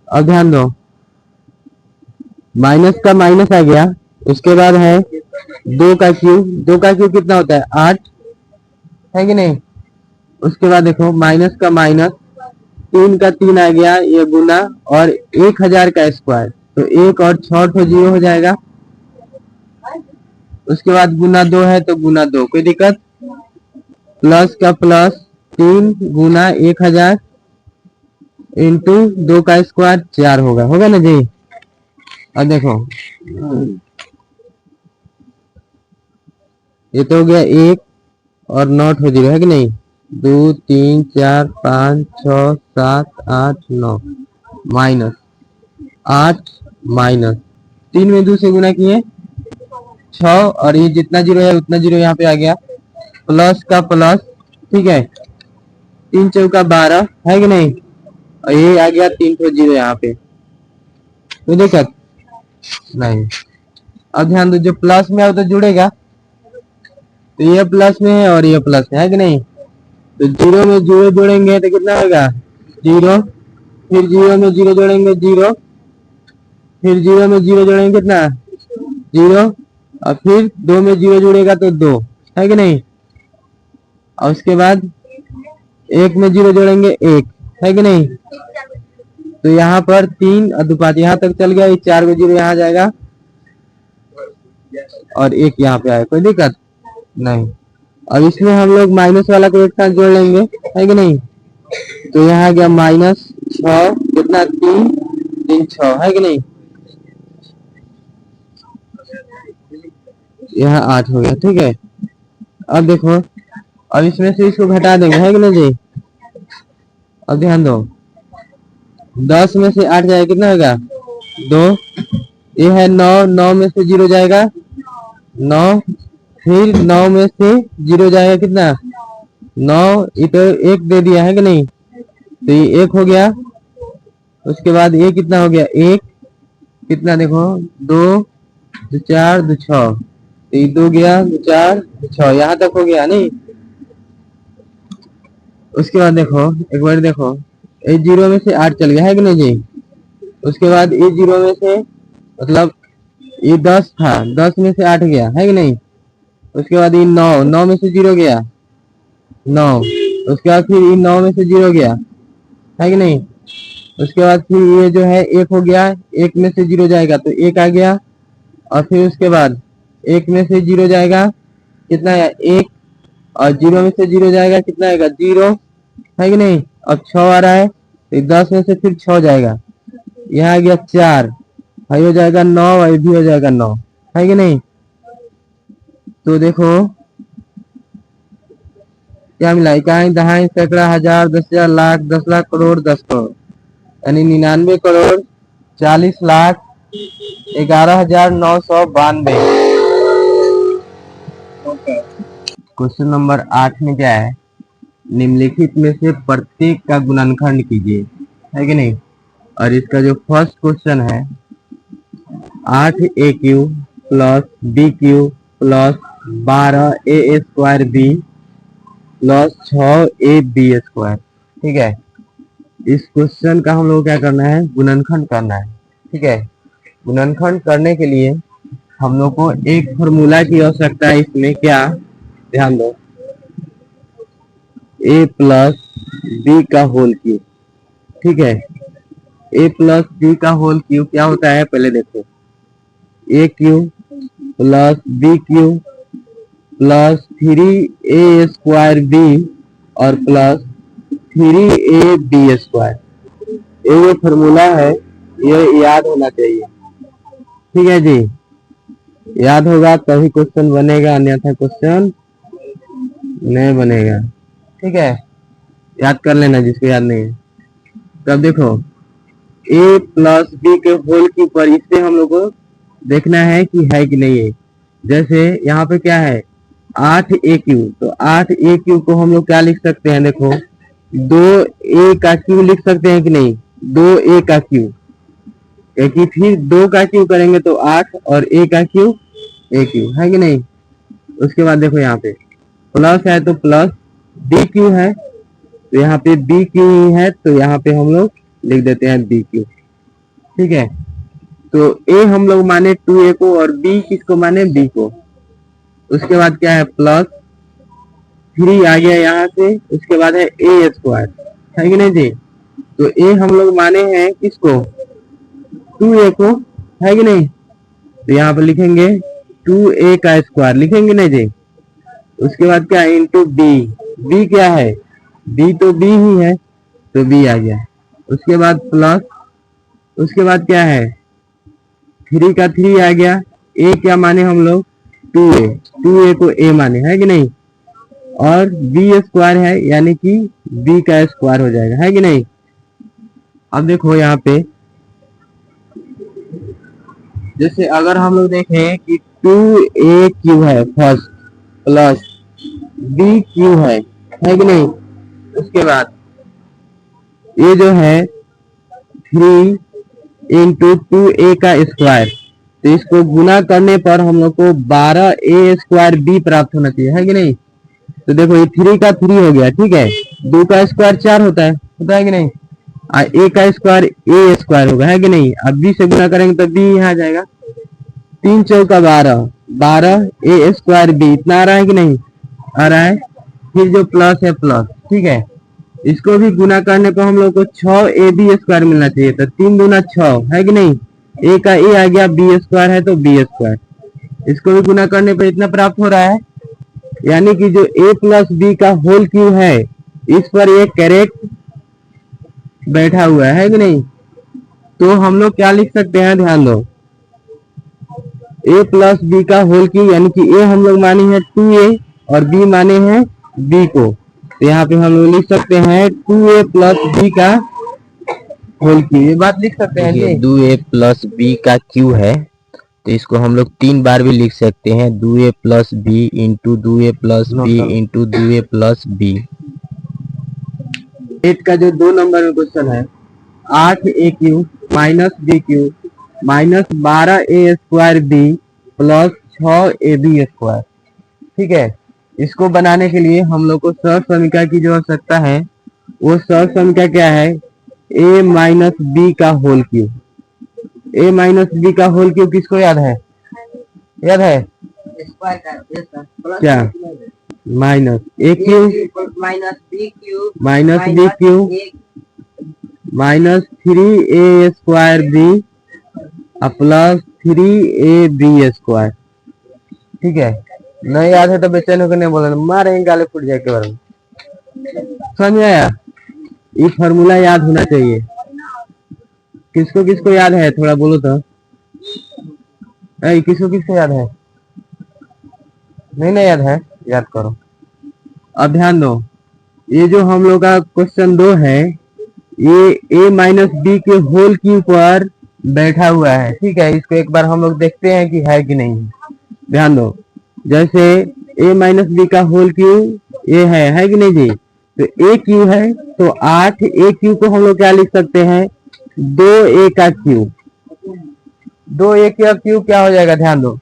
Speaker 1: अब ध्यान दो माइनस का माइनस आ गया। उसके बाद है 2 का क्यूब, 2 का क्यूब कितना होता है 8 है कि नहीं। उसके बाद देखो माइनस का माइनस 3 का 3 आ गया ये गुना और 1000 का स्क्वायर, तो 1 और 6 ठो 0 हो जाएगा। उसके बाद गुना 2 है तो गुना 2, कोई दिक्कत। प्लस का प्लस 3 गुना 1000 इंटू 2 का स्क्वायर 4 होगा ना जी। अब देखो ये तो हो गया 1 और 9 ठो 0 है कि नहीं, 2 3 4 5 6 7 8 9 माइनस 8 माइनस 3 में 2 से गुना किए 6 और ये जितना 0 है उतना 0 यहाँ पे आ गया, प्लस का प्लस, ठीक है 3 चौका 12 है कि नहीं, और ये आ गया 3 ठो 0 यहाँ पे, तो दिक्कत नहीं। अब ध्यान दो जो प्लस में है तो जुड़ेगा, तो ये प्लस में है और ये प्लस में है कि नहीं, तो 0 में 0 जोड़ेंगे तो कितना होगा 0, फिर 0 में 0 जोड़ेंगे 0, फिर 0 में 0 जोड़ेंगे कितना 0, और फिर 2 में 0 जुड़ेगा तो 2 है कि नहीं, और उसके बाद 1 में 0 जोड़ेंगे 1 है कि नहीं, तो यहाँ पर 3 और 2 5 यहाँ तक चल गया, ये 4 को 0 यहाँ जाएगा और 1 यहाँ पे आएगा, कोई दिक्कत नहीं। अब इसमें हम लोग माइनस वाला को एक साथ जोड़ लेंगे है कि नहीं, तो यहाँ आ गया -6 कितना 3 3 6 है कि नहीं, यहाँ 8 हो गया, ठीक है। अब देखो अब इसमें से इसको घटा देंगे है कि नहीं जी। अब ध्यान दो 10 में से 8 जाएगा कितना होगा 2, ये है 9, 9 में से 0 जाएगा 9, फिर 9 में से 0 जाएगा कितना 9, ये तो 1 दे दिया है कि नहीं, तो ये 1 हो गया। उसके बाद ये कितना हो गया 1 कितना देखो 2 2 4 2 6, तो ये 2 गया 2 4 6 यहाँ तक हो गया नहीं। उसके बाद देखो एक बार देखो ये 0 में से 8 चल गया है कि नहीं जी। उसके बाद ये 0 में से मतलब ये 10 था, 10 में से 8 गया है कि नहीं। उसके बाद ये 9, 9 में से 0 गया 9, उसके बाद फिर ये 9 में से 0 गया है कि नहीं। उसके बाद फिर ये जो है 1 हो गया, 1 में से 0 जाएगा तो 1 आ गया, और फिर उसके बाद 1 में से 0 जाएगा कितना है 1, और 0 में से 0 जाएगा कितना आएगा 0 है कि नहीं। अब 6 आ रहा है तो 10 में से फिर 6 जाएगा, यहाँ आ गया 4, ये हो जाएगा 9 और ये भी हो जाएगा 9 है कि नहीं। तो देखो क्या मिला इकाई दहाई सैकड़ा हजार 10,000 लाख 10 लाख करोड़ 10 करोड़, यानी 99 करोड़ 40 लाख 11,992। क्वेश्चन नंबर 8 में क्या है निम्नलिखित में से प्रत्येक का गुणनखंड कीजिए है कि नहीं। और इसका जो फर्स्ट क्वेश्चन है 8 AQ plus BQ plus 12 A square B plus 6 AB square, ठीक है। इस क्वेश्चन का हम लोग क्या करना है गुणनखंड करना है, ठीक है। गुणनखंड करने के लिए हम लोग को एक फॉर्मूला की आवश्यकता है, इसमें क्या ध्यान दो A प्लस B का होल क्यूब ठीक है। ए प्लस बी का होल क्यूब क्या होता है पहले देखो, A cube plus B cube plus 3a² B और प्लस 3ab²। ये जो फॉर्मूला है ये याद होना चाहिए, ठीक है जी। याद होगा तभी क्वेश्चन बनेगा, अन्यथा क्वेश्चन नहीं बनेगा, ठीक है। याद कर लेना जिसको याद नहीं है। तब देखो ए प्लस बी के होल क्यूब पर इससे हम लोग को देखना है कि है कि नहीं है। जैसे यहाँ पे क्या है 8a³, तो 8a³ को हम लोग क्या लिख सकते हैं, देखो 2a का क्यूब लिख सकते हैं कि नहीं, 2a का क्यूब, क्योंकि फिर 2 का क्यूब करेंगे तो 8 और a का क्यूब a³ है कि नहीं। उसके बाद देखो यहाँ पे प्लस है तो प्लस बी क्यू है, तो यहाँ पे बी क्यू ही है, तो यहाँ पे हम लोग लिख देते हैं बी क्यू, ठीक है। तो ए हम लोग माने 2a को और बी किसको माने, बी को। उसके बाद क्या है प्लस 3 आ गया यहाँ से, उसके बाद है a² है कि नहीं जी। तो ए हम लोग माने हैं किसको, 2a को, है कि नहीं। तो यहाँ पे लिखेंगे 2a का स्क्वायर लिखेंगे नहीं जी। उसके बाद क्या है इंटू बी, बी क्या है, बी तो बी ही है, तो बी आ गया। उसके बाद प्लस, उसके बाद क्या है 3 का 3 आ गया, ए क्या माने हम लोग 2a, 2a को ए माने, है कि नहीं। और b² है यानी कि b का स्क्वायर हो जाएगा, है कि नहीं। अब देखो यहाँ पे जैसे अगर हम लोग देखें कि 2a³ है फर्स्ट प्लस b³ है कि नहीं। उसके बाद ये जो है 3 इंटू 2a का स्क्वायर, तो इसको गुना करने पर हम लोग को 12a² b प्राप्त होना चाहिए, है कि नहीं। तो देखो ये 3 का 3 हो गया, ठीक है। 2 का स्क्वायर 4 होता है कि नहीं। a का स्क्वायर a² होगा, है कि नहीं। अब b से गुना करेंगे तो b यहाँ आ जाएगा, 3 चौका 12, 12a² b इतना आ रहा है कि नहीं, आ रहा है। फिर जो प्लस है प्लस, ठीक है। इसको भी गुना करने पर हम लोग को 6ab² मिलना चाहिए, तो 3 दूना 6 है कि नहीं। a का a आ गया, b² है तो b²। इसको भी गुना करने पर इतना प्राप्त हो रहा है, यानी कि जो a प्लस बी का होल क्यूब है इस पर ये करेक्ट बैठा हुआ है कि नहीं। तो हम लोग क्या लिख सकते हैं, ध्यान दो, a प्लस बी का होल क्यूब यानी कि a हम लोग माने हैं 2a और b माने हैं b को, तो यहाँ पे हम लोग लिख सकते हैं 2a प्लस बी का होल क्यूब। ये बात लिख सकते हैं जी।
Speaker 2: 2a प्लस बी का क्यू है, तो इसको हम लोग 3 बार भी लिख सकते हैं, 2a plus B into 2a plus B into 2a plus B.
Speaker 1: 8 का जो 2 नंबर में क्वेश्चन है 8a³ minus b³ minus 12a² b plus 6ab², ठीक है। इसको बनाने के लिए हम लोग को सहज समीकरण की जो आवश्यकता है, वो सहज समीकरण क्या है, a माइनस बी का whole cube. a minus B का होल क्यूब किसको याद है, याद है क्या, minus a³ minus b³ minus 3a² b plus 3ab², ठीक है। नहीं याद है तो बेचैन होकर नहीं बोलना, मारेंगे गाले फूट जाए के बारे में, समझ में आया। ये फॉर्मूला याद होना चाहिए। किसको किसको याद है थोड़ा बोलो तो, किसको किसको याद है, नहीं नहीं याद है, याद करो। अब ध्यान दो, ये जो हम लोग का क्वेश्चन 2 है ये a माइनस बी के होल क्यूब पर बैठा हुआ है, ठीक है। इसको एक बार हम लोग देखते हैं कि है कि नहीं। ध्यान दो, जैसे a माइनस बी का होल क्यूब ये है कि नहीं जी। तो a क्यूब है तो 8a³ को हम लोग क्या लिख सकते हैं, 2a का क्यूब। 2a का क्यूब क्या हो जाएगा, ध्यान दो,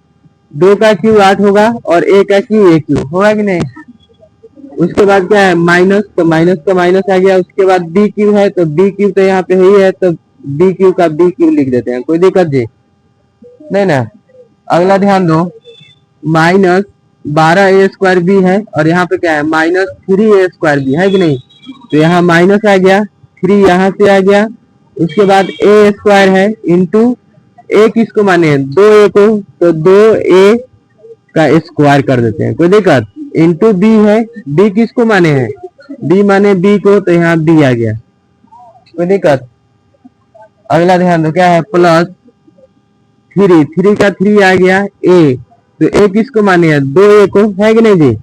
Speaker 1: 2 का क्यूब 8 होगा और a का क्यूब a³ होगा कि नहीं। उसके बाद क्या है माइनस, तो माइनस का माइनस आ गया। उसके बाद b³ है तो b³ तो यहाँ पे ही है, तो b³ का b³ लिख देते हैं, कोई दिक्कत जी नहीं ना। अगला ध्यान दो, माइनस 12a² b है और यहाँ पे क्या है माइनस 3a² b है कि नहीं। तो यहाँ माइनस आ गया, 3 यहाँ से आ गया, उसके बाद ए स्क्वायर है इंटू ए किसको माने हैं 2a को, तो 2a का स्क्वायर कर देते हैं, कोई दिक्कत, इंटू बी है, बी किसको माने हैं, बी माने बी को, तो यहाँ बी आ गया, कोई दिक्कत। अगला ध्यान दो क्या है, प्लस 3 का 3 आ गया ए, तो ए किसको माने हैं 2a को, है कि नहीं जी।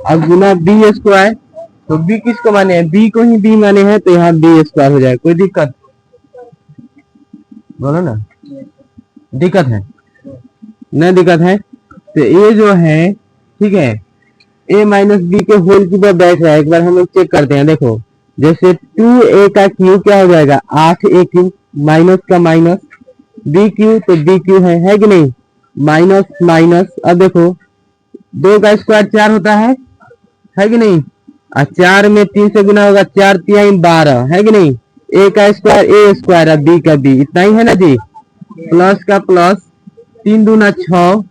Speaker 1: अब गुना बी स्क्वायर, तो बी किसको माने हैं, बी को ही बी माने हैं, तो यहाँ बी स्क्वायर हो जाए, कोई दिक्कत, बोलो ना, दिक्कत है, नहीं दिक्कत है। तो ये जो है ठीक है, a माइनस बी के होल की तरफ बैठ रहा है, एक बार हम लोग चेक करते हैं। देखो जैसे 2a का क्यूब क्या हो जाएगा 8a क्यूब, माइनस का माइनस, बी क्यू तो बी क्यू है कि नहीं, माइनस माइनस। अब देखो 2 का स्क्वायर 4 होता है कि नहीं, और 4 में 3 से गुना होगा, 4 3 12, है कि नहीं। a का स्क्वायर a स्क्वायर है, b का b, इतना ही है ना जी। प्लस का प्लस, 3 दूना 6,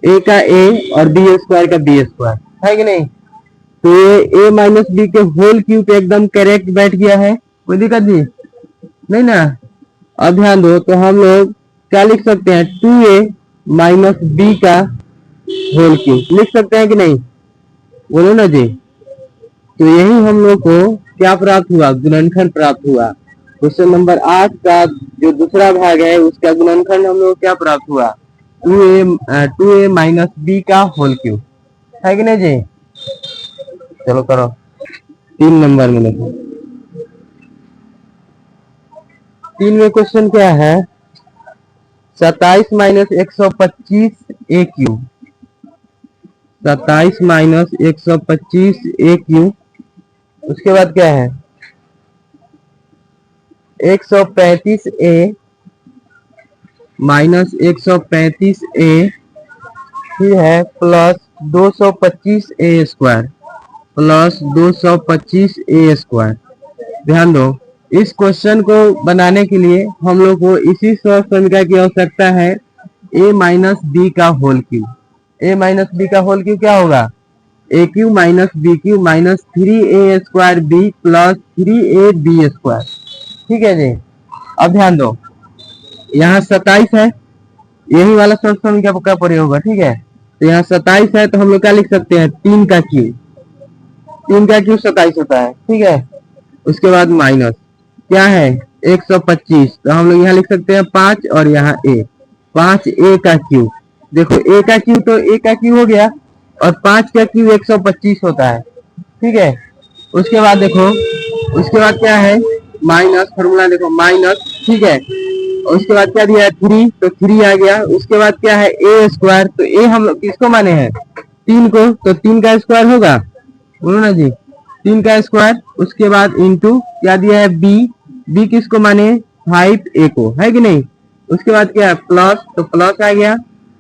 Speaker 1: a का a और b स्क्वायर का b स्क्वायर, है कि नहीं। तो ये a माइनस बी के होल क्यूब एकदम करेक्ट बैठ गया है, कोई दिक्कत जी नहीं ना। अब ध्यान दो, तो हम लोग क्या लिख सकते हैं 2a माइनस बी का होल क्यूब लिख सकते हैं कि नहीं, बोलो ना जी। तो यही हम लोग को क्या प्राप्त हुआ, गुणनखंड प्राप्त हुआ। क्वेश्चन नंबर 8 का जो दूसरा भाग है उसका गुणनखंड हम लोग क्या प्राप्त हुआ, 2a माइनस बी का होल क्यूब, है कि नहीं जी। चलो करो 3 नंबर में देखो, 3 में क्वेश्चन क्या है, 27 माइनस 125 ए क्यूब, 27 माइनस 125 ए क्यूब, उसके बाद क्या है 135 ए माइनस 135 ए, फिर है प्लस 225 ए स्क्वायर, प्लस 225 ए स्क्वायर। ध्यान दो, इस क्वेश्चन को बनाने के लिए हम लोग को इसी सहज समीकरण की आवश्यकता है, a माइनस बी का whole cube. a minus B का होल क्यूब क्या होगा, A cube minus B cube minus 3a square B plus 3a B square, ठीक है जी। अब ध्यान दो, यहाँ 27 है, यही वाला सहज समीकरण का प्रयोग होगा, ठीक है। तो यहाँ 27 है, तो हम लोग क्या लिख सकते हैं 3 का क्यूब, 3 का क्यूब 27 होता है, ठीक है। उसके बाद माइनस क्या है 125, तो हम लोग यहाँ लिख सकते हैं 5 और यहाँ a, 5a का क्यूब। देखो a का क्यूब तो a का क्यूब हो गया, और 5 का क्यूब 125 होता है, ठीक है। उसके बाद देखो, उसके बाद क्या है माइनस, फॉर्मूला देखो माइनस, ठीक है। और उसके बाद क्या दिया है 3, तो 3 आ गया। उसके बाद क्या है a स्क्वायर, तो a हम लोग किसको माने हैं 3 को, तो 3 का स्क्वायर होगा, बोलो ना जी 3 का स्क्वायर। उसके बाद इंटू क्या दिया है b किसको माने 5a को, है कि नहीं। उसके बाद क्या है प्लस, तो प्लस आ गया।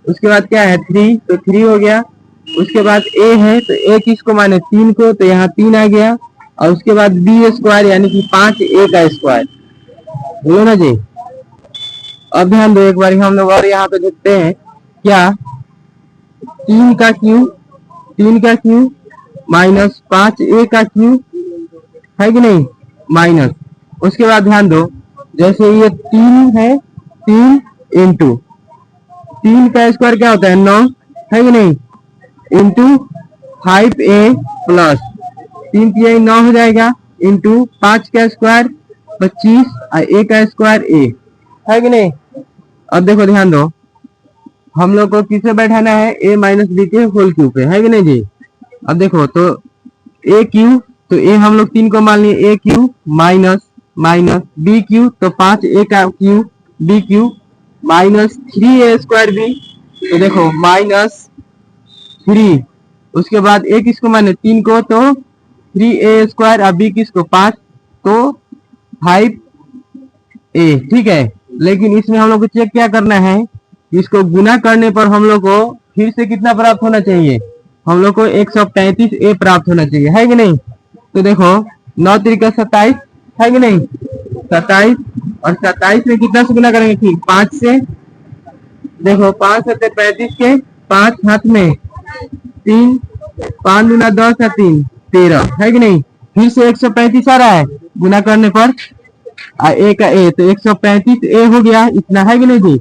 Speaker 1: उसके बाद क्या है 3, तो 3 हो गया। उसके बाद a है, तो a किसको माने 3 को, तो यहाँ 3 आ गया। और उसके बाद b स्क्वायर यानी कि 5a का स्क्वायर, बोलो ना जी। अब ध्यान दो एक बार हम लोग और यहाँ पे देखते हैं क्या 3 का क्यूब माइनस 5a का क्यूब, है कि नहीं, माइनस। उसके बाद ध्यान दो, जैसे ये 3 है, 3 इंटू 3 का स्क्वायर क्या होता है 9, है कि नहीं, इंटू 5a प्लस 3 3 9 हो जाएगा, इंटू 5 का स्क्वायर 25 और a का स्क्वायर a, है कि नहीं। अब देखो ध्यान दो, हम लोग को किसे बैठाना है a माइनस बी के होल क्यूब पे, है कि नहीं जी। अब देखो तो a क्यूब, तो a हम लोग 3 को मान लिए a cube minus minus b cube, तो 5a का cube b cube minus 3a square b, तो देखो माइनस 3। उसके बाद a किसको माने 3 को, तो 3a स्क्वायर, और b किसको 5, तो 5a, ठीक है। लेकिन इसमें हम लोग को चेक क्या करना है, इसको गुना करने पर हम लोग को फिर से कितना प्राप्त होना चाहिए, हम लोग को 135a प्राप्त होना चाहिए, है कि नहीं। तो देखो 9 3 27, है कि नहीं 27, और 27 में कितना से गुना करेंगे ठीक 5 से। देखो 5 7 35 के 5 हाथ में 3, 5 दूना 10 है 3 13, है कि नहीं। फिर से 135 आ रहा है, गुना करने पर ए का ए तो 135 ए हो गया, इतना है कि नहीं जी।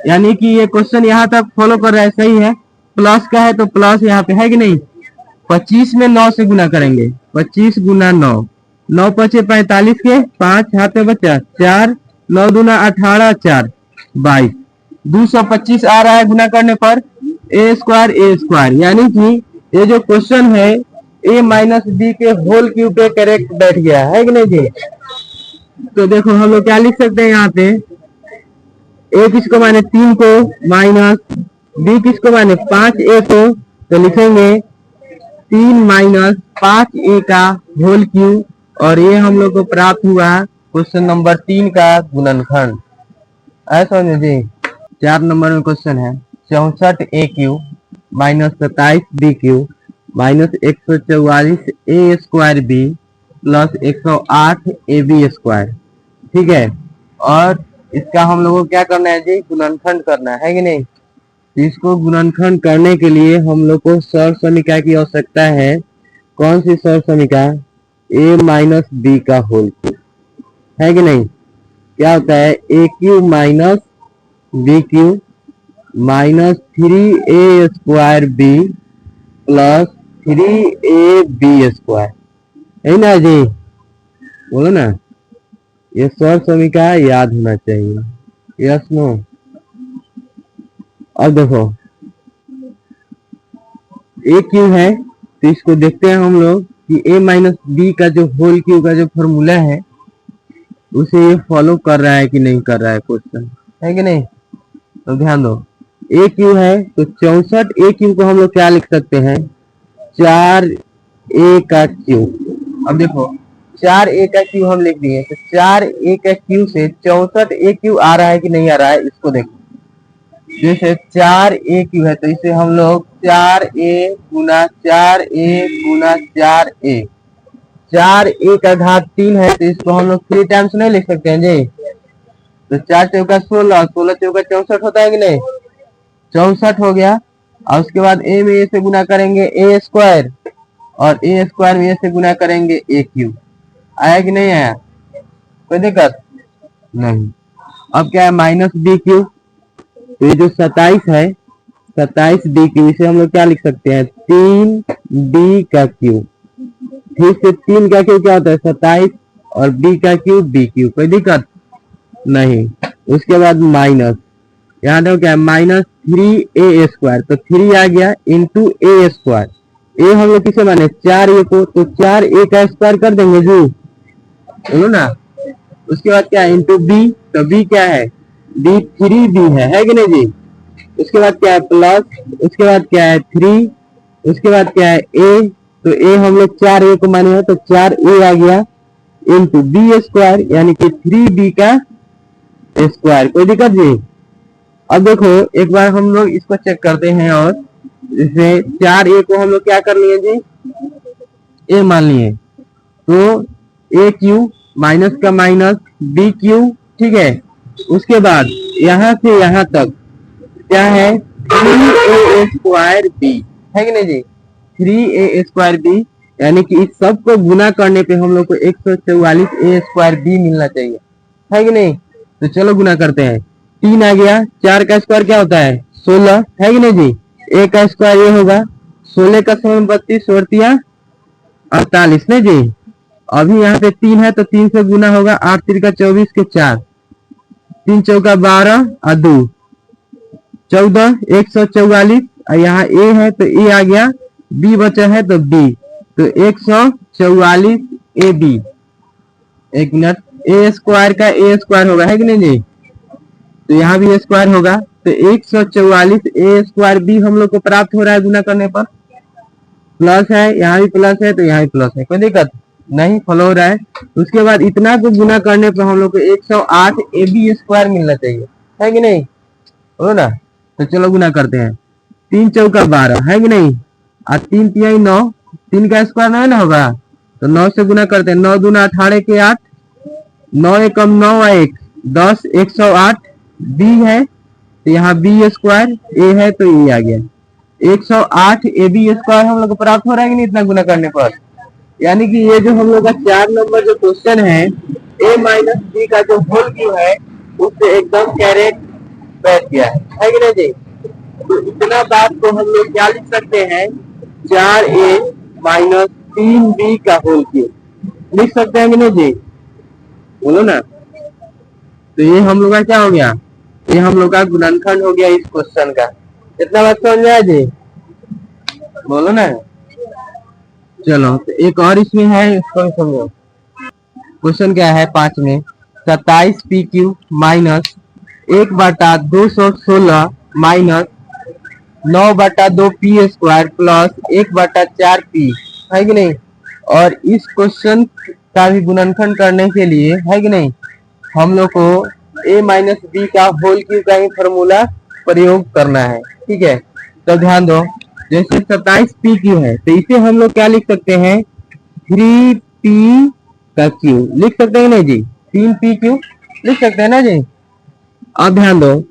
Speaker 1: यानी कि ये क्वेश्चन यहाँ तक फॉलो कर रहा है, सही है। प्लस का है तो प्लस यहाँ पे है कि नहीं। 25 में 9 से गुना करेंगे, 25 गुना 9, 9 पचे 45 के, 5 हाथ में बचा 4, 9 दूना 18, 4 22, 225 आ रहा है गुना करने पर ए स्क्वायर। यानी कि ये जो क्वेश्चन है ए माइनस बी के होल क्यूब पे करेक्ट बैठ गया है कि नहीं जी। तो देखो हम लोग क्या लिख सकते हैं यहाँ पे, ए किसको माने 3 को, माइनस बी किसको माने 5 ए को, तो लिखेंगे 3 माइनस 5 ए का होल क्यूब। और ये हम लोग को प्राप्त हुआ क्वेश्चन नंबर 3 का गुणनखंड। ऐसा समझे जी। 4 नंबर में क्वेश्चन है 64 A cube minus 27 B cube minus 144 A square B plus 108 A B square. ठीक है, और इसका हम लोगों को क्या करना है जी, गुणनखंड करना है कि नहीं। इसको गुणनखंड करने के लिए हम लोग को सर समीकरण की आवश्यकता है। कौन सी सर समीकरण, ए माइनस बी का होल क्यूब, है कि नहीं। क्या होता है, A cube minus B cube minus 3 A square B plus 3 A B square, है ना जी। बोलो ना, ये सर समीकरण याद होना चाहिए। Yes no. अब देखो ए क्यूब है तो इसको देखते हैं हम लोग कि ए माइनस बी का जो होल क्यूब का जो फॉर्मूला है उसे ये फॉलो कर रहा है कि नहीं कर रहा है क्वेश्चन, है कि नहीं। तो ध्यान दो, ए क्यूब है तो 64 ए क्यूब को हम लोग क्या लिख सकते हैं, 4 ए का क्यूब। अब देखो 4 ए का क्यूब हम लिख दिए, तो 4 ए का क्यूब से 64 ए क्यूब आ रहा है कि नहीं आ रहा है, इसको देखो। जैसे 4 ए क्यूब है तो इसे हम लोग 4 ए गुना 4 ए गुना 4 ए, 4 ए का घात 3 है तो इसको हम लोग 3 टाइम्स नहीं लिख सकते हैं जी। तो 4 चौका 16, 16 चौका 64 होता है कि नहीं, 64 हो गया। और उसके बाद ए में ए से गुना करेंगे ए स्क्वायर, और ए स्क्वायर में ए से गुना करेंगे ए क्यूब। आया कि नहीं आया, कोई दिक्कत नहीं। अब क्या है, माइनस बी क्यूब, तो ये जो 27 है 27 डी क्यूब, इसे हम लोग क्या लिख सकते हैं, 3 डी का क्यूब। फिर से 3 का क्यूब क्या होता है 27, और बी का क्यूब बी क्यूब, कोई दिक्कत नहीं। उसके बाद माइनस, यहाँ देखो क्या है, माइनस 3 ए स्क्वायर, तो 3 आ गया इंटू ए स्क्वायर। ए हम लोग किसे माने 4 ए को, तो 4 ए का स्क्वायर कर देंगे जी, बोलो ना। उसके बाद क्या है, इंटू बी, तो बी क्या है, बी 3 बी है कि नहीं जी। उसके बाद क्या है प्लस, उसके बाद क्या है 3, उसके बाद क्या है ए, तो ए हम लोग 4 ए को माने हो तो 4 ए आ गया इंटू बी स्क्वायर, यानी कि 3 बी का स्क्वायर, कोई दिक्कत जी। अब देखो एक बार हम लोग इसको चेक करते हैं, और जैसे 4 ए को हम लोग क्या कर लिए जी, ए मान लिए, तो ए क्यू माइनस का माइनस बी क्यू, ठीक है। उसके बाद यहाँ से यहाँ तक क्या है 3a स्क्वायर बी, है कि नहीं जी, 3a स्क्वायर बी, यानी कि इस सब को गुना करने पे हम लोग को 144 a स्क्वायर बी मिलना चाहिए, है कि नहीं। तो चलो गुना करते हैं, 3 आ गया, 4 का स्क्वायर क्या होता है 16, है कि नहीं जी। a का स्क्वायर ये होगा 16 का 32 और 48 नहीं जी। अभी यहाँ पे 3 है तो 3 से गुना होगा, 8 3 का 24 के 4, 3 चौका 12 और 2 14, 144। यहाँ ए है तो ए आ गया, बी बचा है तो बी, तो 144 ए बी। एक मिनट, ए स्क्वायर का ए स्क्वायर होगा, है कि नहीं जी, तो यहाँ भी ए स्क्वायर होगा, तो 144 ए स्क्वायर बी हम लोग को प्राप्त हो रहा है गुना करने पर। प्लस है, यहाँ भी प्लस है तो यहाँ भी प्लस है, कोई दिक्कत नहीं, फॉलो हो रहा है। उसके बाद इतना को गुना करने पर हम लोग को 108 ए बी स्क्वायर मिलना चाहिए, है कि नहीं, हो ना। तो चलो गुना करते हैं, 3 चौका 12, है कि नहीं, और 3 तिहाई 9, 3 का स्क्वायर 9 ना होगा, तो 9 से गुना करते हैं, 9 दूना 18 के 8, 9 एकम 9 और 1 10, 108 बी है, तो यहाँ बी स्क्वायर, ए है तो ए आ गया, 108 ए बी स्क्वायर हम लोग को प्राप्त हो रहा है कि नहीं इतना गुना करने पर। यानी कि ये जो हम लोग का 4 नंबर जो क्वेश्चन है a माइनस बी का जो होल क्यू है उससे एकदम करेक्ट बैठ गया है कि नहीं जी। तो इतना बात को हम लोग क्या लिख सकते हैं, 4a माइनस 3b का होल क्यू लिख सकते हैं कि नहीं जी, बोलो ना। तो ये हम लोग का क्या हो गया, ये हम लोग का गुणनखंड हो गया इस क्वेश्चन का। इतना बात समझ में आया जी, बोलो ना। चलो तो एक और इसमें है, इसको भी समझो। क्वेश्चन क्या है 5 में, 27 P Q minus 1/216 minus 9/2 P square plus 1/4 P है कि नहीं। और इस क्वेश्चन का भी गुणनखंड करने के लिए है कि नहीं हम लोग को a माइनस बी का होल क्यू का ही फॉर्मूला प्रयोग करना है, ठीक है। तो ध्यान दो, जैसे 27 पी क्यू है तो इसे हम लोग क्या लिख सकते हैं, 3p का क्यू लिख सकते हैं नहीं जी, 3p क्यू लिख सकते हैं ना जी। अब ध्यान दो,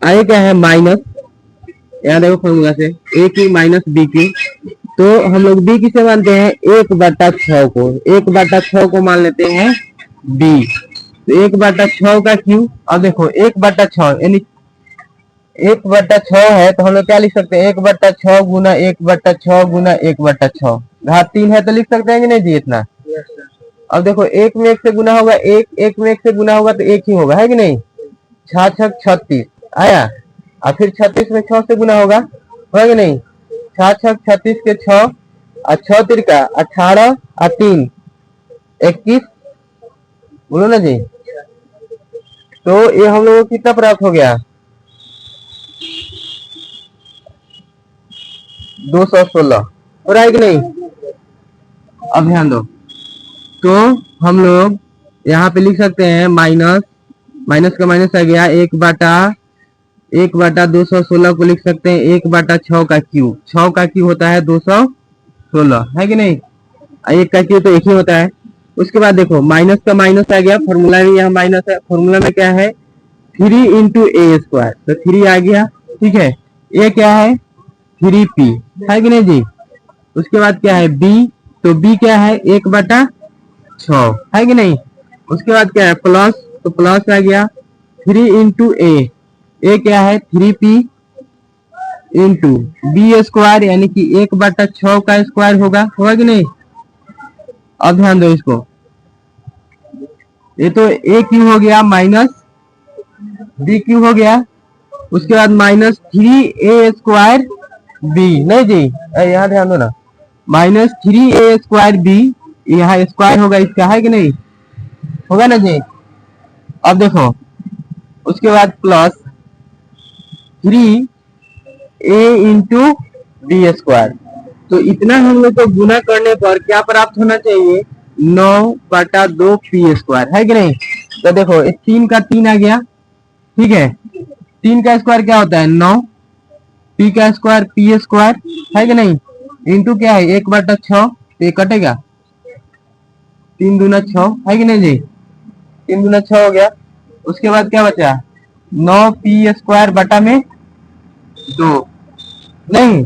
Speaker 1: आगे क्या है माइनस, यहाँ देखो फॉर्मूला से a cube minus B cube, तो हम लोग b किसे मानते हैं 1/6 को, 1/6 को मान लेते हैं b। तो 1/6 का क्यू, अब देखो 1/6 यानी 1/6 है तो हम लोग क्या लिख सकते हैं 1/6 गुना 1/6 गुना 1/6 घात 3 है तो लिख सकते हैं कि नहीं जी इतना। अब देखो एक में एक से गुना होगा, एक में एक से गुना होगा तो एक ही होगा है कि नहीं, 6 36 आया, और फिर 36 में 6 से गुना होगा कि नहीं, 6 36 के 6 और 6 तिरका 18 और 3 21, बोलो ना जी। तो ये हम लोगों को कितना प्राप्त हो गया, 216 हो रहा है कि नहीं। अब ध्यान दो, तो हम लोग यहाँ पे लिख सकते हैं माइनस, माइनस का माइनस आ गया, 1/216 को लिख सकते हैं 1/6 का क्यूब, 6 का क्यूब होता है 216 है कि नहीं, एक का क्यूब तो एक ही होता है। उसके बाद देखो माइनस का माइनस आ गया, फॉर्मूला में यहाँ माइनस है, फॉर्मूला में क्या है 3 इंटू ए स्क्वायर, तो 3 आ गया, ठीक है। ए क्या है 3p है कि नहीं जी। उसके बाद क्या है b, तो b क्या है 1/6 है कि नहीं। उसके बाद क्या है प्लस, तो प्लस आ गया 3 इंटू ए क्या है 3p इंटू बी स्क्वायर यानी कि 1/6 का स्क्वायर होगा कि नहीं। अब ध्यान दो इसको, ये तो a क्यू हो गया माइनस b क्यू हो गया, उसके बाद माइनस 3a स्क्वायर b, नहीं जी यहाँ ध्यान दो ना, माइनस 3a स्क्वायर b, यहाँ स्क्वायर होगा इसका है कि नहीं, होगा ना जी। अब देखो उसके बाद plus 3a into B square, तो इतना हम लोग को गुना करने पर क्या प्राप्त होना चाहिए 9/2 पी स्क्वायर है कि नहीं। तो देखो 3 का 3 आ गया, ठीक है, 3 का स्क्वायर क्या होता है 9, पी का स्क्वायर पी स्क्वायर है कि नहीं, इंटू क्या है 1/6, तो ये कटेगा 3 दूना 6 है कि नहीं जी, 3 दूना 6 हो गया। उसके बाद क्या बचा 9p स्क्वायर बटा में 2, नहीं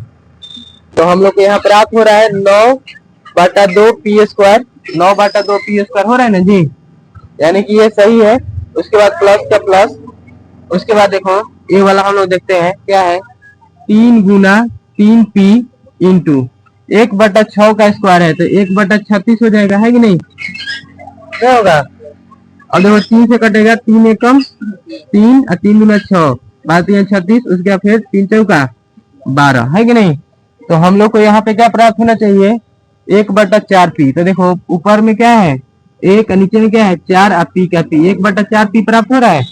Speaker 1: तो हम लोग को यहाँ प्राप्त हो रहा है 9/2 पी स्क्वायर, 9/2 पी स्क्वायर हो रहा है ना जी, यानी कि ये सही है। उसके बाद प्लस का प्लस, उसके बाद देखो ये वाला हम लोग देखते हैं क्या है 3 गुना 3p इंटू 1/6 का स्क्वायर है तो 1/36 हो जाएगा है कि नहीं, क्या होगा। अब देखो 3 से कटेगा, 3 एकम 3 और 3 गुना 6 12 36, उसके बाद फिर 3 चौका 12 है कि नहीं। तो हम लोग को यहाँ पे क्या प्राप्त होना चाहिए 1/4p, तो देखो ऊपर में क्या है 1, नीचे में क्या है 4 और p का p, 1/4p प्राप्त हो रहा है,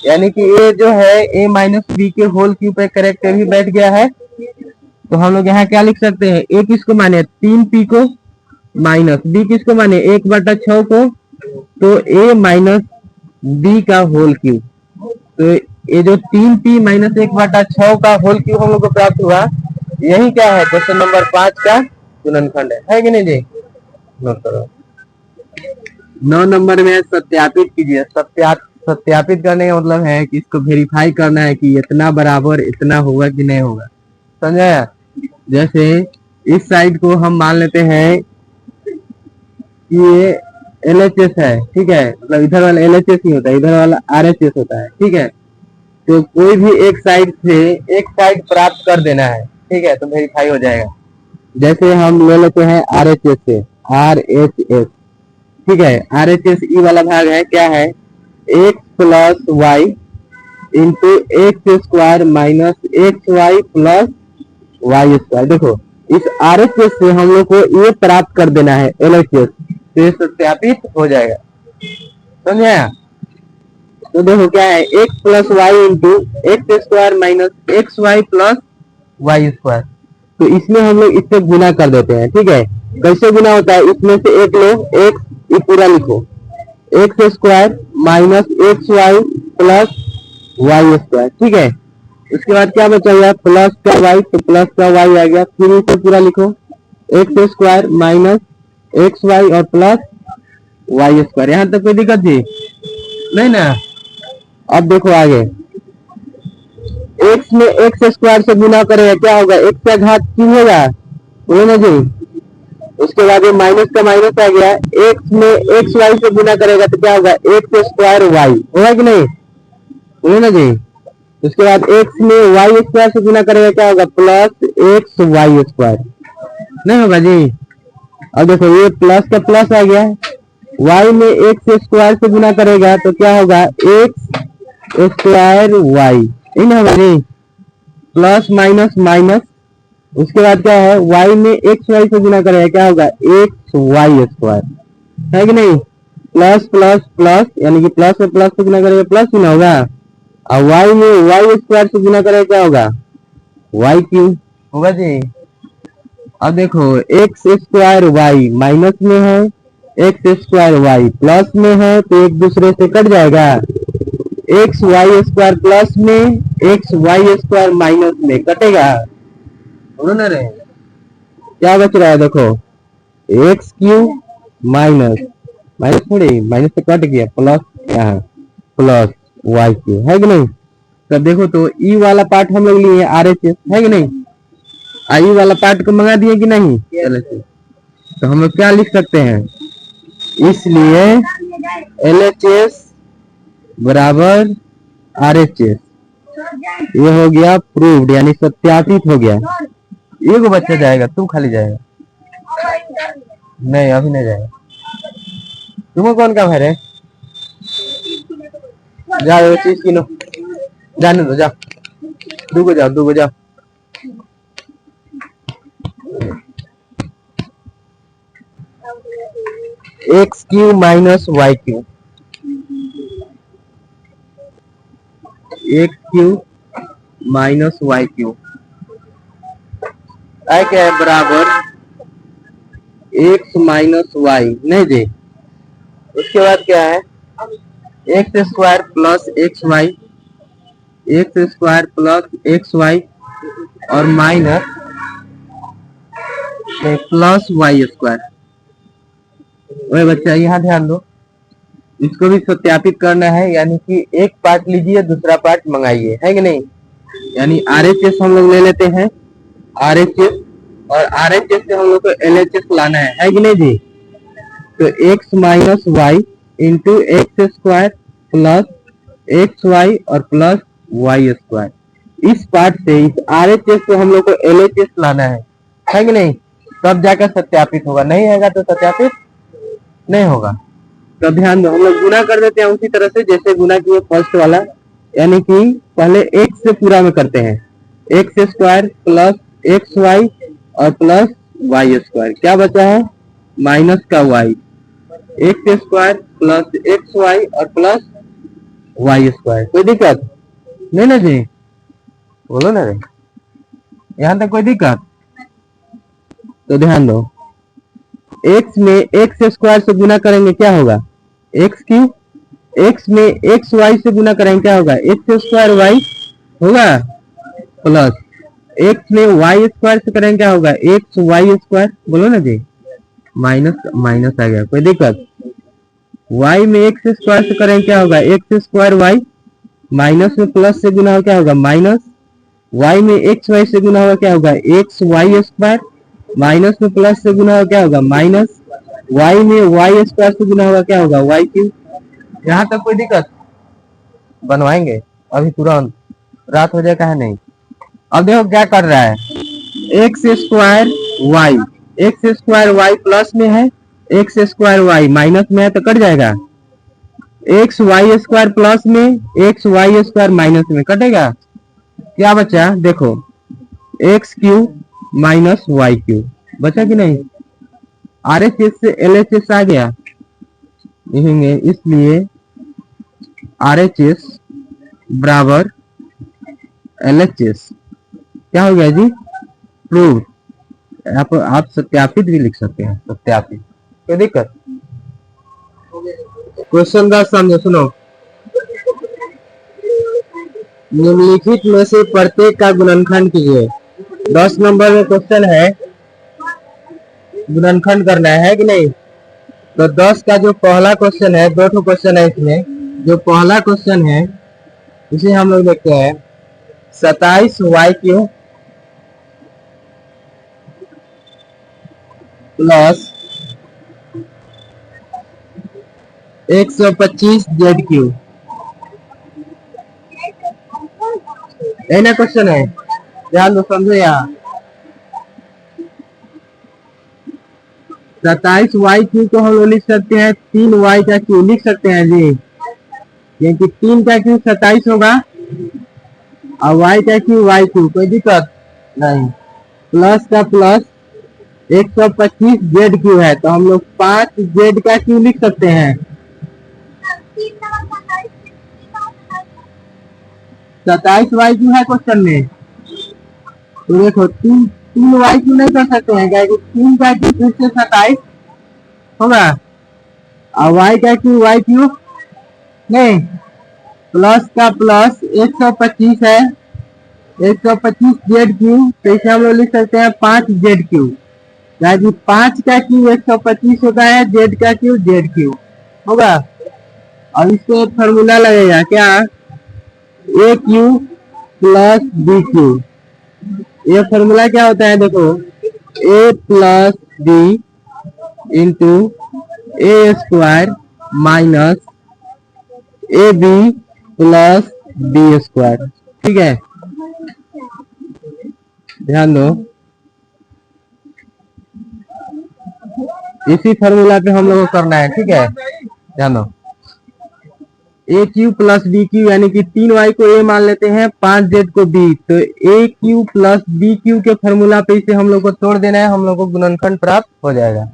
Speaker 1: यानी कि ये जो है a माइनस बी के होल क्यूब पे करेक्ट भी बैठ गया है। तो हम लोग यहाँ क्या लिख सकते हैं, a किसको माने 3p को, माइनस b किसको माने 1/6 को, तो a माइनस b का होल क्यूब, तो ये जो 3p माइनस 1/6 का होल क्यूब हम लोग को प्राप्त हुआ, यही क्या है क्वेश्चन नंबर 5 का गुणनखंड है कि नहीं जी। नोट करो, 9 नंबर में सत्यापित कीजिए, सत्यापित करने का मतलब है कि इसको वेरीफाई करना है कि इतना बराबर इतना होगा कि नहीं होगा, समझाया। जैसे इस साइड को हम मान लेते हैं ये LHS है, ठीक है, मतलब इधर वाला LHS नहीं होता है, इधर वाला RHS होता है, ठीक है। तो कोई भी एक साइड से एक साइड प्राप्त कर देना है, ठीक है, तो वेरीफाई हो जाएगा। जैसे हम ले लेते हैं RHS से, RHS, ठीक है, RHS ई वाला भाग है, क्या है, x plus Y into x square minus x Y plus Y square. देखो इस RHS से हम लोग को ये प्राप्त कर देना है LHS, तो ये सत्यापित हो जाएगा, समझे। तो देखो क्या है, x plus Y into x square minus x Y plus Y square. तो इसमें हम लोग इससे गुना कर देते हैं, ठीक है। कैसे गुना होता है, इसमें से एक लो, x ये पूरा लिखो, X square minus x Y plus Y square, ठीक है। उसके बाद क्या बचा, प्लस का वाई, तो प्लस का वाई आ गया, फिर इसे पूरा लिखो, X square minus x Y और प्लस वाई स्क्वायर। यहाँ तक कोई दिक्कत थी नहीं ना। अब देखो आगे, एक्स में एक्स स्क्वायर से गुना करेगा क्या होगा, एक्स का घात क्यों होगा, बोलो ना जी। उसके बाद ये माइनस का माइनस आ गया, एक्स में एक्स वाई से गुना करेगा तो क्या होगा, एक्स स्क्वायर वाई होगा कि नहीं, बोलो ना जी। उसके बाद एक्स में वाई स्क्वायर से गुना करेगा क्या होगा, प्लस एक्स वाई स्क्वायर, नहीं होगा जी। अब देखो ये प्लस का प्लस आ गया, वाई में एक्स स्क्वायर से गुना करेगा तो क्या होगा, एक्स स्क्वायर वाई, इन होगा जी, प्लस माइनस माइनस। उसके बाद क्या है, वाई में एक्स वाई से गुना करेगा क्या होगा, एक्स वाई स्क्वायर, है कि नहीं, प्लस प्लस प्लस, यानी कि प्लस में प्लस से गुना करेगा प्लस ही ना होगा, और वाई में वाई स्क्वायर से गुना करेगा क्या होगा, वाई क्यूब होगा जी। अब देखो एक्स स्क्वायर वाई माइनस में है, एक्स स्क्वायर वाई प्लस में है, तो एक दूसरे से कट जाएगा, एक्स वाई स्क्वायर प्लस में एक्स वाई स्क्वायर माइनस में कटेगा, ना रहे, क्या बच रहा है, देखो एक्स क्यूब माइनस माइनस थोड़ी, माइनस से कट गया, प्लस यहाँ प्लस वाई क्यूब, है कि नहीं। तब देखो तो ई वाला पार्ट हम लोग लिए RHS, है कि नहीं, आई वाला पार्ट को मंगा दिए कि नहीं, तो हम लोग क्या लिख सकते हैं, इसलिए LHS बराबर RHS, ये हो गया प्रूव्ड, यानी सत्यापित हो गया। एक बच्चा जाएगा, तू खाली जाएगा, नहीं अभी नहीं जाएगा, तुम्हें कौन काम है रे, जाओ चीज किनो, जाने दो, जाओ दूगो जाओ, दूगो जाओ। X cube minus Y cube, X cube minus Y cube आई क्या है, बराबर एक्स माइनस वाई, नहीं जी। उसके बाद क्या है, X square plus X Y, X square plus X Y और माइनस प्लस वाई स्क्वायर। वही बच्चा यहाँ ध्यान दो, इसको भी सत्यापित करना है, यानी कि एक पार्ट लीजिए दूसरा पार्ट मंगाइए, है कि नहीं। यानी RHS हम लोग ले लेते हैं, RHS, और RHS से हम लोग को LHS लाना है कि नहीं जी। तो x minus Y into x square plus X Y और प्लस वाई स्क्वायर, इस पार्ट से इस RHS से हम लोग को LHS लाना है कि नहीं, तब जाकर सत्यापित होगा, नहीं आएगा तो सत्यापित नहीं होगा। तो ध्यान दो, हम लोग गुना कर देते हैं उसी तरह से जैसे गुना किए फर्स्ट वाला, यानी कि पहले एक्स से पूरा में करते हैं, x square plus X Y और प्लस वाई स्क्वायर, क्या बचा है, माइनस का Y, X square plus X Y और प्लस वाई स्क्वायर। कोई दिक्कत नहीं ना जी, बोलो ना रे, यहाँ तक कोई दिक्कत। तो ध्यान दो, एक्स में एक्स स्क्वायर से गुना करेंगे क्या होगा, एक्स क्यूब, एक्स में एक्स वाई से गुना करेंगे क्या होगा, एक्स स्क्वायर वाई होगा, प्लस एक्स में वाई स्क्वायर से करेंगे क्या होगा, एक्स वाई स्क्वायर, बोलो ना जी, माइनस माइनस आ गया, कोई दिक्कत। वाई में एक्स स्क्वायर से करेंगे क्या होगा, एक्स स्क्वायर वाई, माइनस में प्लस से गुना हो क्या होगा, माइनस, वाई में एक्स वाई से गुना होगा क्या होगा, एक्स वाई स्क्वायर, माइनस में प्लस से गुना हो क्या होगा, माइनस, वाई में वाई स्क्वायर से गुना होगा, क्या होगा वाई क्यूब। यहाँ तक कोई दिक्कत, बनवाएंगे अभी तुरंत, रात हो जाए कहा नहीं। अब देखो क्या कर रहा है, X square Y, X square Y plus में है, एक्स स्क्वायर वाई माइनस में है तो कट जाएगा। एक्स वाई स्क्वायर प्लस में, एक्स वाई स्क्वायर माइनस में, कटेगा। क्या बचा देखो, X cube minus Y cube बचा कि नहीं। आर एच एस से एल एच एस आ गया, लिखेंगे इसलिए आर एच एस बराबर एल एच एस। क्या हो गया जी, प्रूव। आप सत्यापित भी लिख सकते हैं, सत्यापित, कोई दिक्कत। क्वेश्चन का समझो, सुनो। निम्नलिखित में से प्रत्येक का गुणनखंड कीजिए। 10 नंबर में क्वेश्चन है, गुणनखंड करना है कि नहीं। तो 10 का जो पहला क्वेश्चन है, 2 क्वेश्चन है इसमें। जो पहला क्वेश्चन है इसे हम लोग देखते हैं, 27 Y cube plus 125 Z cube, यही ना क्वेश्चन है, ध्यान दो समझो। यहाँ 27 वाई क्यू को हम लोग लिख सकते हैं 3 वाई का क्यू लिख सकते हैं जी, क्योंकि 3 का क्यू 27 होगा और वाई का क्यू वाई क्यू, कोई दिक्कत नहीं। प्लस का प्लस 125 जेड क्यू है तो हम लोग 5 जेड का क्यू लिख सकते हैं। 27 वाई क्यू है क्वेश्चन में, तो देखो 3 वाई क्यू नहीं कर सकते हैं, क्या 3 का क्यू फिर से 27 होगा और वाई का क्यू वाई क्यू नहीं। प्लस का प्लस 125 है, 125 जेड क्यू, तो इसे हम लोग लिख सकते हैं 5 जेड क्यू, यानी 5 का क्यू 125 होता है, जेड का क्यू जेड क्यू होगा। और इससे फॉर्मूला लगेगा क्या, A cube plus B cube. ये फॉर्मूला क्या होता है देखो, A plus B into A square minus A B plus B square, ठीक है। ध्यान दो, इसी फॉर्मूला पे हम लोग को करना है, ठीक है। ध्यान दो, A cube plus B Q यानी कि 3 वाई को ए मान लेते हैं, 5 जेड को बी, तो ए क्यू प्लस बी क्यू के फॉर्मूला पे इसे हम लोग को तोड़ देना है, हम लोग को गुणनखंड प्राप्त हो जाएगा।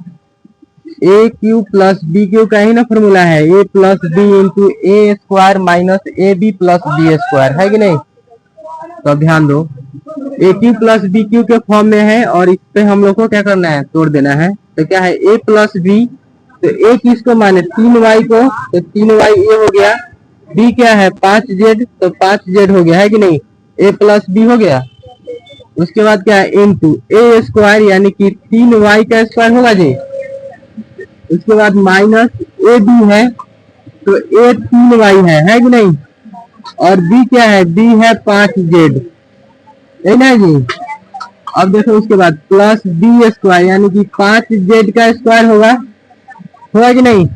Speaker 1: A cube plus B cube का ही ना फॉर्मूला है, A plus B into A square minus A B plus B square, है कि नहीं। तो ध्यान दो, A cube plus B cube के फॉर्म में है और इस पे हम लोग को क्या करना है, तोड़ देना है। तो क्या है, ए प्लस बी, तो ए किसको माने 3 वाई को, तो 3 वाई ए हो गया, बी क्या है 5 जेड, तो 5 जेड हो गया, है कि नहीं, ए प्लस बी हो गया। उसके बाद क्या है, इनटू ए स्क्वायर यानी कि 3 वाई का स्क्वायर होगा जी। उसके बाद माइनस ए बी है, तो ए 3 वाई है कि नहीं, और बी क्या है, बी है 5 जेड, है ना जी। अब देखो उसके बाद प्लस बी स्क्वायर यानी कि 5 जेड का स्क्वायर होगा कि नहीं।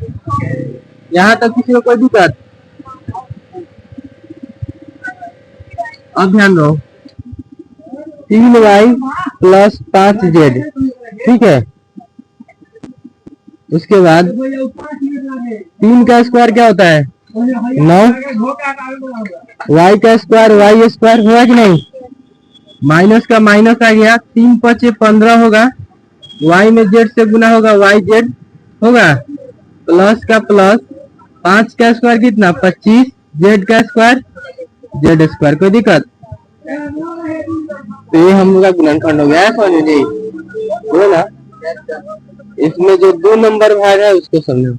Speaker 1: यहाँ तक किसी को कोई दिक्कत। अब ध्यान दो, 3 वाई प्लस 5 जेड, ठीक है। उसके बाद 3 का स्क्वायर क्या होता है 9, वाई का स्क्वायर वाई स्क्वायर हुआ कि नहीं, माइनस का माइनस आ गया, 3 5 15 होगा, वाई में जेड से गुना होगा, वाई जेड होगा, प्लस का प्लस 5 का स्क्वायर कितना 25, जेड का स्क्वायर जेड स्क्वायर, कोई दिक्कत। तो ये हम लोग का गुणनखंड हो गया है, समझो जी, बोलो ना। इसमें जो 2 नंबर भाग है उसको समझो।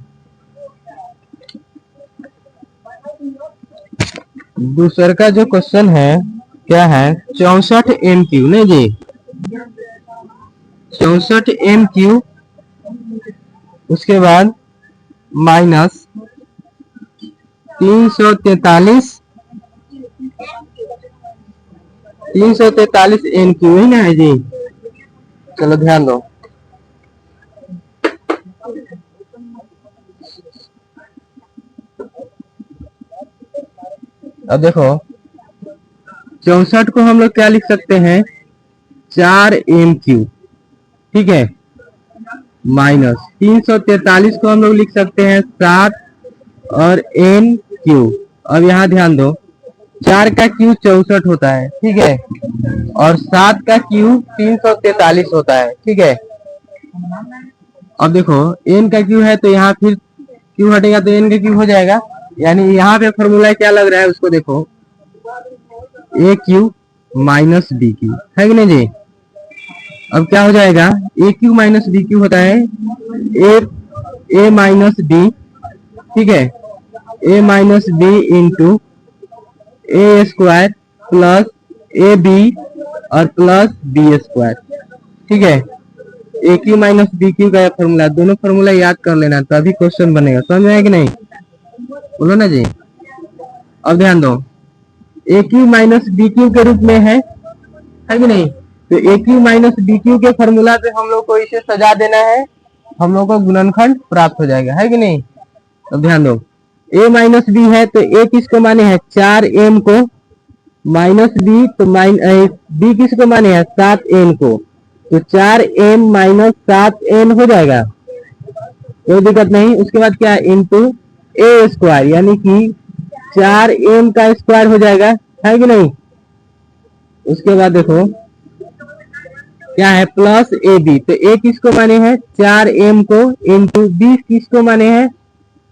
Speaker 1: दूसरा का जो क्वेश्चन है क्या है, 64 एम क्यू, नहीं जी 64 एम क्यू, उसके बाद माइनस 343 एन क्यू, ही ना है जी। चलो ध्यान दो, अब देखो 64 को हम लोग क्या लिख सकते हैं 4m³ ठीक है, माइनस 343 को हम लोग लिख सकते हैं 7 और n³। अब यहाँ ध्यान दो 4 का क्यू 64 होता है ठीक है, और 7 का क्यू 343 होता है ठीक है। अब देखो n का क्यू है तो यहाँ फिर क्यू हटेगा तो n का क्यू हो जाएगा, यानी यहाँ पे फॉर्मूला क्या लग रहा है उसको देखो a³ माइनस b³ है कि नहीं जी। अब क्या हो जाएगा a³ माइनस b³ होता है a माइनस b ठीक है, a minus b into a² plus ab और प्लस b² ठीक है। a³ माइनस b³ का फॉर्मूला, दोनों फॉर्मूला याद कर लेना तभी क्वेश्चन बनेगा, समझ में आया कि नहीं, बोलो ना जी। अब ध्यान दो a³ माइनस b³ के रूप में है कि नहीं, तो a³ माइनस b³ के फॉर्मूला पे हम लोग को इसे सजा देना है, हम लोग को गुणनखंड प्राप्त हो जाएगा है कि नहीं। अब ध्यान दो a माइनस b है तो a किसको माने है 4m को, माइनस b तो b किसको माने है 7n को, तो 4m माइनस 7n हो जाएगा, कोई दिक्कत नहीं। उसके बाद क्या है इंटू a² यानी कि 4m का स्क्वायर हो जाएगा है कि नहीं। उसके बाद देखो क्या है प्लस ab, तो a किसको माने हैं 4m को, इंटू b किसको माने हैं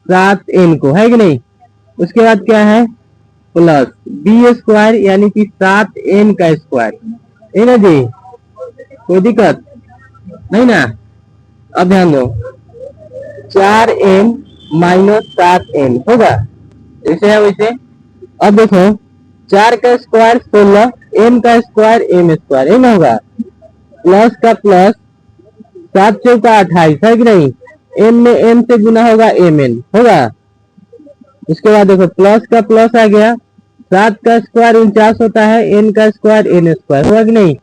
Speaker 1: 7n को है कि नहीं। उसके बाद क्या है प्लस b² यानी कि 7n का स्क्वायर है ना जी, कोई दिक्कत नहीं ना। अब ध्यान दो 4m माइनस 7n होगा, ऐसे है वैसे। अब देखो 4 का स्क्वायर 16, m का स्क्वायर m² है ना होगा, प्लस का प्लस 7 चौका 28 है कि नहीं, m में m से गुना होगा mn होगा। उसके बाद देखो प्लस का प्लस आ गया, 7 का स्क्वायर 49 होता है, n का स्क्वायर n² होगा कि नहीं,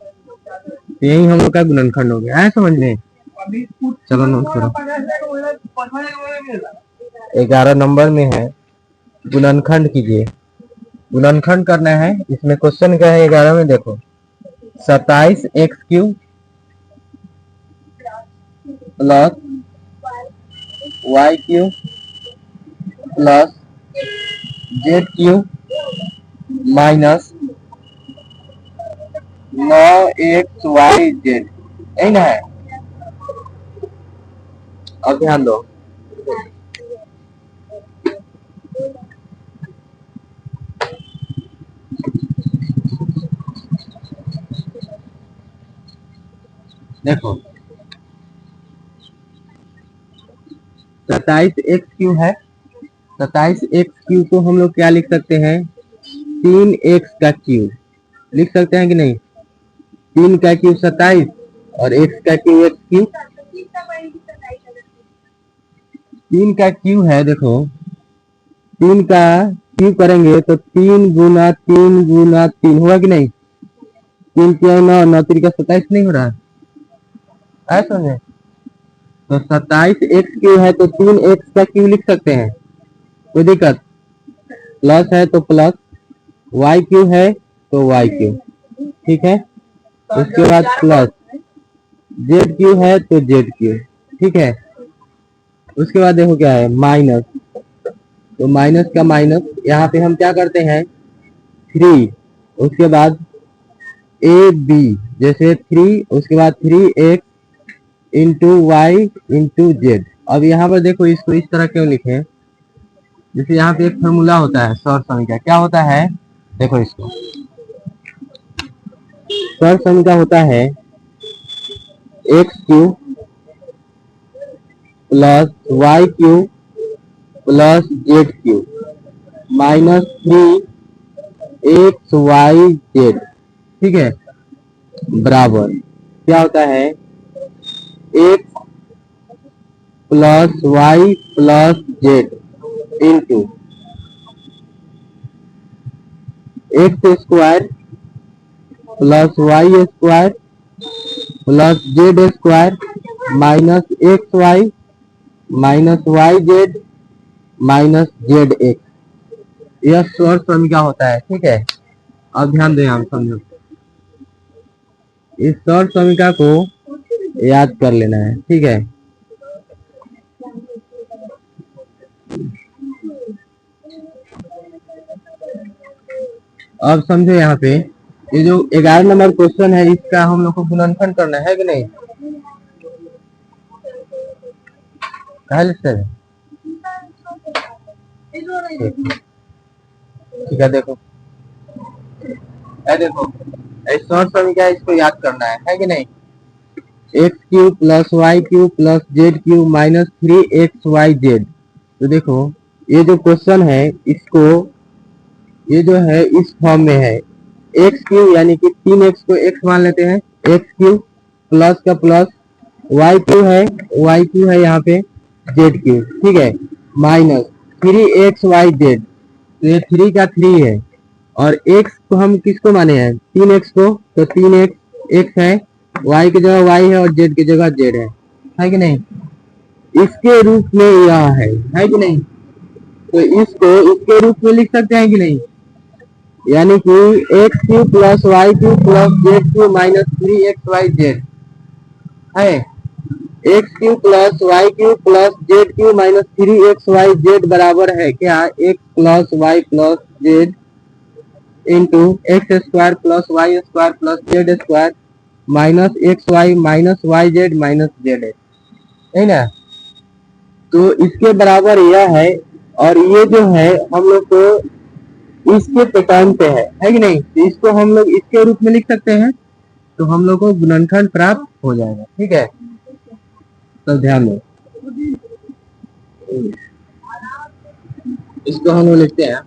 Speaker 1: यही हम लोग का गुणनखंड हो गया है, समझ में। चलो नोट करो 11 नंबर में है गुणनखंड कीजिए, गुणनखंड करना है। इसमें क्वेश्चन क्या है 11 में देखो 27x³ plus y³ plus z³ minus 9xyz यही ना है। अब ध्यान दो देखो 27x³ है, 27x³ को हम लोग क्या लिख सकते हैं 3x का क्यूब लिख सकते हैं कि नहीं, 3 का क्यूब 27 और x का क्यूब x³, 3 का क्यूब है देखो 3 का क्यूब करेंगे तो 3 गुना 3 गुना 3 हुआ कि नहीं, 3 क्या 9, 9 3 का 27 नहीं हो रहा है समझे। तो 27x³ है तो 3x का क्यूब लिख सकते हैं, कोई दिक्कत, प्लस है तो प्लस, y³ है तो y³ ठीक है। उसके बाद प्लस z³ है तो z³ ठीक है। उसके बाद देखो क्या है माइनस, तो माइनस का माइनस यहाँ पे हम क्या करते हैं 3, उसके बाद ab जैसे 3, उसके बाद 3x into Y into Z. अब यहाँ पर देखो इसको इस तरह क्यों लिखे, जैसे यहाँ पे एक फॉर्मूला होता है सौर समीकरण, क्या होता है देखो इसको सौर समीकरण होता है x³ plus y³ plus z³ minus 3xyz ठीक है, बराबर क्या होता है x plus y plus z into x² plus y² plus z² minus xy minus yz minus zx यह स्वर समीका होता है, ठीक है। अब ध्यान दें, हम समझो, इस स्वर समीका को याद कर लेना है, ठीक है। अब समझो यहाँ पे ये जो 11 नंबर क्वेश्चन है, इसका हम लोग को गुणनखंड करना है कि नहीं? सर ठीक है, देखो देखो शॉर्ट समीकरण, इसको याद करना है कि नहीं? X cube plus Y cube plus Z cube minus 3xyz। तो देखो ये जो क्वेश्चन है, इसको ये जो है इस फॉर्म में है, एक्स क्यूब यानी कि 3x को x मान लेते हैं, एक्स क्यूब प्लस का प्लस वाई क्यूब है यहाँ पे जेड क्यूब, ठीक है, माइनस 3xyz। तो ये 3 का 3 है, और x को हम किसको माने हैं? 3x को, तो 3x x है, y की जगह y है और z की जगह z है कि नहीं? इसके रूप में यह है कि नहीं? तो इसको इसके रूप में लिख सकते हैं कि नहीं? यानी कि X cube plus Y cube plus Z cube minus 3xyz है। X cube plus Y cube plus Z cube minus 3xyz बराबर है क्या? X plus Y plus Z into x square plus Y square plus Z square minus x Y minus Y Z minus Z X, है ना? तो इसके बराबर यह है, और ये जो है हम लोग को इसके पैटर्न पे है कि नहीं? तो इसको हम लोग इसके रूप में लिख सकते हैं, तो हम लोग को गुणनखंड प्राप्त हो जाएगा, ठीक है। तो ध्यान दो, इसको हम लोग लिखते हैं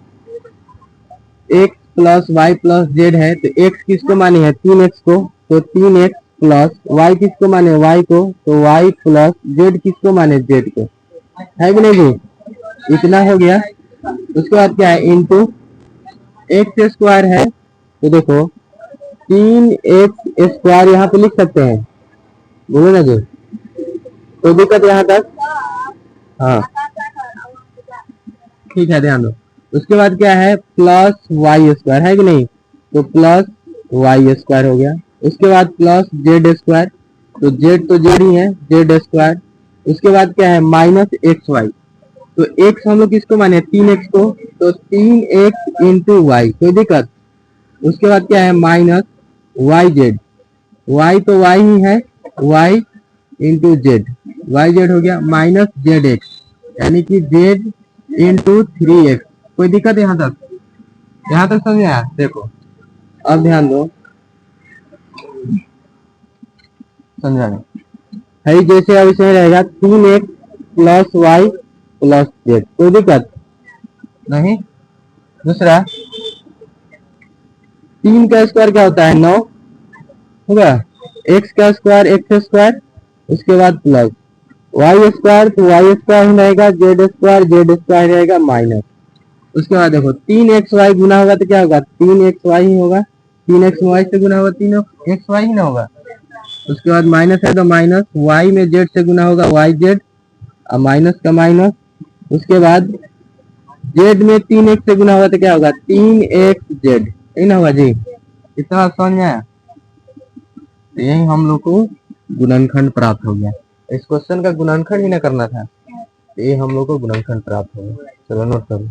Speaker 1: X plus Y plus Z है, तो एक्स किसको माने हैं? 3x को, तो 3x प्लस वाई किसको माने? y को, तो y प्लस जेड किसको माने? z को, है कि नहीं जी? इतना हो गया। उसके बाद क्या है? इंटू एक्स स्क्वायर है, तो देखो 3x स्क्वायर यहाँ पे लिख सकते हैं, बोलो ना जी, कोई दिक्कत यहाँ तक? हाँ ठीक है, ध्यान दो। उसके बाद क्या है? प्लस वाई स्क्वायर, है कि नहीं? तो प्लस वाई स्क्वायर हो गया। उसके बाद प्लस जेड स्क्वायर, तो जेड तो जेड ही है, जेड स्क्वायर। उसके बाद क्या है? माइनस एक्स वाई, तो एक्स हम लोग किसको माने? 3x को, तो 3x इंटू वाई, कोई दिक्कत? उसके बाद क्या है? माइनस वाई जेड, वाई तो वाई ही है, Y into Z, Y Z हो गया, माइनस जेड एक्स यानी कि जेड इंटू 3x। कोई दिक्कत यहाँ तक? यहाँ तक समझ आया? देखो अब ध्यान दो, समझाने है जैसे अब इसमें रहेगा 3x plus Y plus Z, कोई दिक्कत नहीं। दूसरा 3 का स्क्वायर क्या होता है? 9 होगा, x का स्क्वायर एक्स स्क्वायर, उसके बाद प्लस वाई स्क्वायर, तो वाई स्क्वायर ही रहेगा, जेड स्क्वायर रहेगा माइनस। उसके बाद देखो 3xy गुना होगा तो क्या होगा? 3xy ही होगा, 3x y से गुना होगा 3xy ही ना होगा। उसके बाद माइनस है तो माइनस y में z से गुना होगा yz, और माइनस का माइनस। उसके बाद z में 3x से गुना होगा तो क्या होगा? 3xz, यही ना होगा जी? इतना समझ में आया? तो यही हम लोग को गुणनखंड प्राप्त हो गया। इस क्वेश्चन का गुणनखंड ही ना करना था, तो ये हम लोग को गुणनखंड प्राप्त हो गया। चलो नोट करो।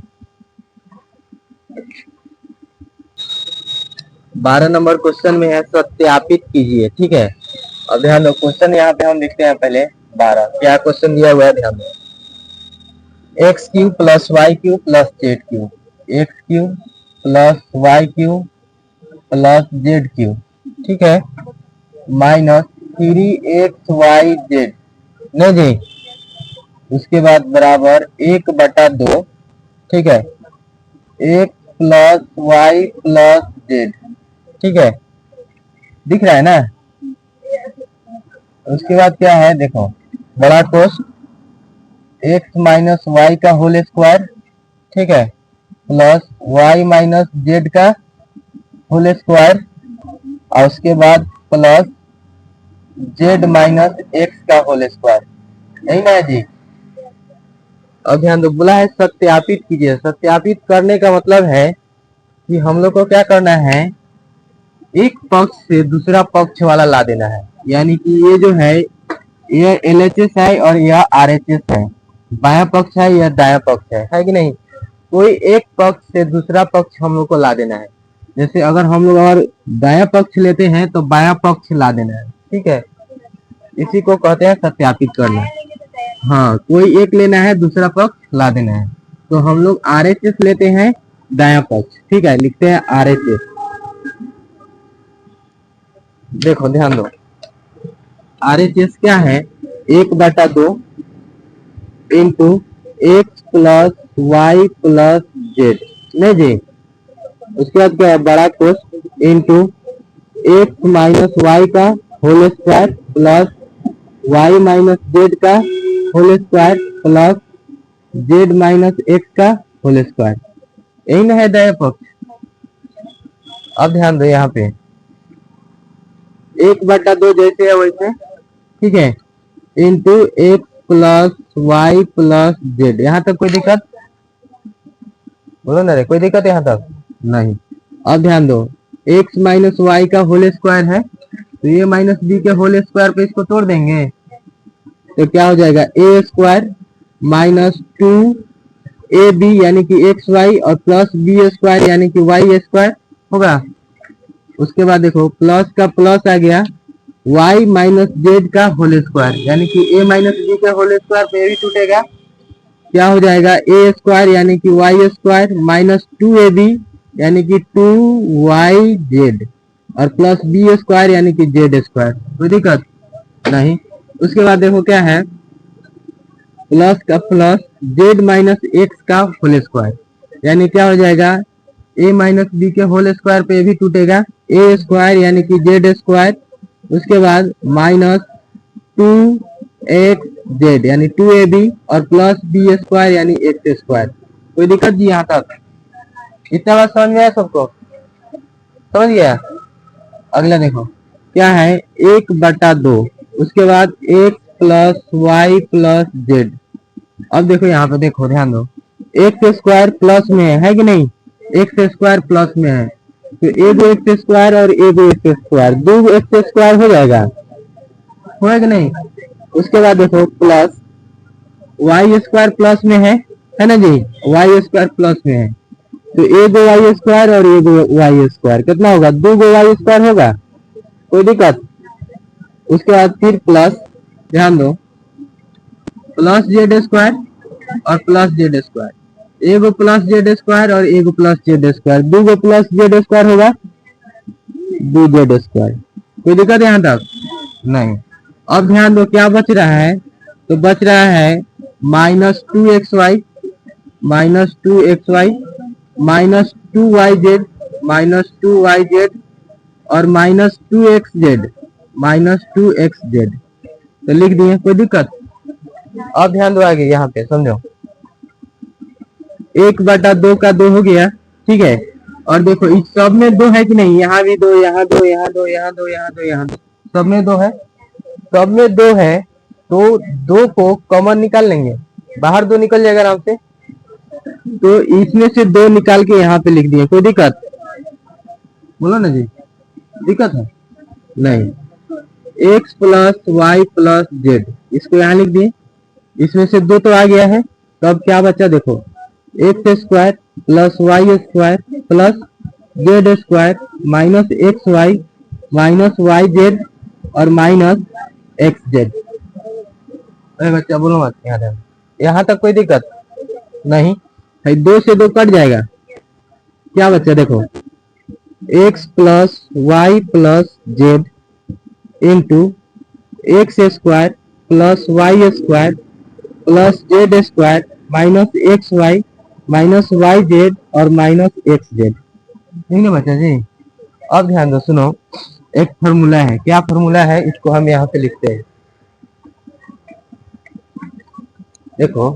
Speaker 1: 12 नंबर क्वेश्चन में है सत्यापित कीजिए, ठीक है। अब ध्यान दो, क्वेश्चन यहाँ पे हम लिखते हैं पहले 12, क्या क्वेश्चन दिया हुआ है? ध्यान दो, X cube plus Y cube plus Z cube, X cube plus Y cube plus Z cube, ठीक है, माइनस 3xyz, नहीं जी? उसके बाद बराबर 1/2, ठीक है, x plus Y plus Z, ठीक है, दिख रहा है ना? उसके बाद क्या है? देखो बड़ा कोस x माइनस वाई का होल स्क्वायर, ठीक है, प्लस y माइनस जेड का होल स्क्वायर, और उसके बाद प्लस z माइनस एक्स का होल स्क्वायर, यही ना है जी? अब ध्यान दो, बोला है सत्यापित कीजिए। सत्यापित करने का मतलब है कि हम लोग को क्या करना है, एक पक्ष से दूसरा पक्ष वाला ला देना है। यानी कि ये जो है ये LHS है और यह RHS है, बायां पक्ष है यह दायां पक्ष है कि नहीं। कोई एक पक्ष से दूसरा पक्ष हम लोग को ला देना है। जैसे अगर हम लोग अगर दायां पक्ष लेते हैं तो बायां पक्ष ला देना है, ठीक है। इसी को कहते हैं सत्यापित करना। हाँ, कोई एक लेना है, दूसरा पक्ष ला देना है। तो हम लोग RHS लेते हैं दायां पक्ष, ठीक है, लिखते हैं RHS। देखो ध्यान दो, RHS क्या है, 1/2 into X plus Y plus Z, नहीं जी। उसके बाद क्या है, बड़ा कोस इंटू एक्स माइनस वाई का whole square plus Y minus Z का whole square plus Z minus X का होल स्क्वायर। यही ना है दायां पक्ष। अब ध्यान दो, यहाँ पे 1/2 जैसे है वैसे, ठीक है, into X plus Y plus Z. यहाँ तक कोई दिक्कत? बोलो ना रे, कोई दिक्कत यहाँ तक? नहीं। अब ध्यान दो, एक्स माइनस वाई का होल स्क्वायर है, तो ये माइनस बी के होल स्क्वायर पे इसको तोड़ देंगे तो क्या हो जाएगा, ए स्क्वायर माइनस 2ab यानी कि एक्स वाई और प्लस बी स्क्वायर यानी कि वाई स्क्वायर होगा। उसके बाद देखो प्लस का प्लस आ गया, y माइनस जेड का होल स्क्वायर यानी कि a माइनस बी का होल स्क्वायर पे भी टूटेगा, क्या हो जाएगा, a स्क्वायर यानी कि y स्क्वायर माइनस 2ab यानी कि 2yz और प्लस b स्क्वायर यानी कि z स्क्वायर। कोई दिक्कत नहीं। उसके बाद देखो क्या है, प्लस का प्लस z माइनस एक्स का होल स्क्वायर यानी क्या हो जाएगा, a माइनस बी के होल स्क्वायर पे भी टूटेगा, a स्क्वायर यानी कि z स्क्वायर। उसके बाद माइनस 2xz यानी 2ab और प्लस बी स्क्वायर यानी एक्स स्क्वायर। कोई दिक्कत जी यहाँ तक? इतना बात समझ में आया सबको? समझ गया? अगला देखो क्या है, 1/2, उसके बाद x plus Y plus Z. अब देखो यहाँ पे, देखो ध्यान दो, एक्स स्क्वायर प्लस में है कि नहीं, एक्स स्क्वायर प्लस में है तो एगो एक्स स्क्वायर और एगो एक्स स्क्वायर, दो एक्स स्क्वायर हो जाएगा, होगा कि नहीं। उसके बाद देखो प्लस वाई स्क्वायर प्लस में है ना जी, वाई स्क्वायर प्लस में है तो एगो वाई स्क्वायर और एगो वाई स्क्वायर कितना होगा, दो गो वाई स्क्वायर होगा। कोई दिक्कत? उसके बाद फिर प्लस, ध्यान दो, प्लस जेड स्क्वायर और प्लस जेड स्क्वायर, एगो प्लस जेड स्क्वायर और एगो प्लस जेड स्क्वायर, दो गो प्लस जेड स्क्वायर होगा, 2z स्क्वायर। कोई दिक्कत यहाँ तक? नहीं। अब ध्यान दो क्या बच रहा है, तो बच रहा है minus 2xy minus 2xy minus 2yz minus 2yz और माइनस 2xz माइनस 2xz। तो लिख दिए, कोई दिक्कत? अब ध्यान दो आगे, यहाँ पे समझो, 1/2 का 2 हो गया, ठीक है। और देखो इस सब में 2 है कि नहीं, यहाँ भी 2, यहाँ 2, यहाँ 2, यहाँ 2, यहाँ 2, यहाँ 2, सब में 2 है, सब में 2 है तो 2 को कॉमन निकाल लेंगे, बाहर 2 निकल जाएगा आराम से, तो इसमें से 2 निकाल के यहाँ पे लिख दिए। कोई दिक्कत? बोलो ना जी, दिक्कत है? नहीं। x plus Y plus Z, इसको यहाँ लिख दिए, इसमें से 2 तो आ गया है, तो अब क्या बचा देखो, X square plus Y square plus Z square minus x Y minus Y Z और माइनस एक्स जेड। अरे बच्चा बोलो मत, यहाँ तक कोई दिक्कत नहीं है। 2 से 2 कट जाएगा, क्या बच्चा देखो, x plus Y plus Z into x square plus Y square plus Z square minus x Y minus Y Z और माइनस एक्स जेड। ठीक ना बच्चा जी? अब ध्यान दो, सुनो, एक फॉर्मूला है, क्या फॉर्मूला है, इसको हम यहाँ पे लिखते हैं। देखो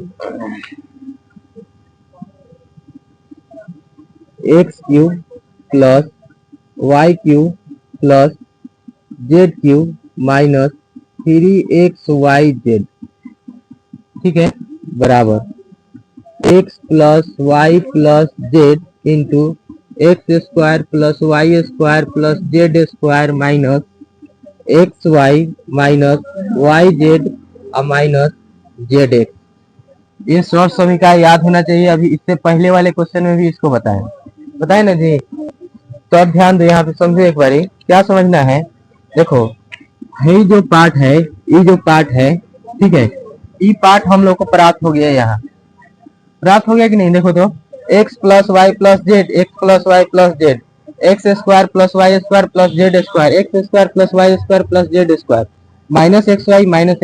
Speaker 1: X cube plus Y cube plus Z cube minus 3xyz, ठीक है, बराबर X plus Y plus Z into x square plus Y square plus Z square minus x Y minus Y Z और माइनस जेड एक्स। ये short समीकरण याद होना चाहिए। अभी इससे पहले वाले क्वेश्चन में भी इसको बताए ना जी। तो अब ध्यान दो, यहाँ पे समझो एक बारी क्या समझना है। देखो ये जो पार्ट है, ये जो पार्ट है, ठीक है, ये पार्ट हम लोग को प्राप्त हो गया, यहाँ प्राप्त हो गया कि नहीं। देखो तो X plus Y plus Z, X plus Y plus Z, X square plus Y square plus Z square, X square plus Y square plus Z square, minus x Y minus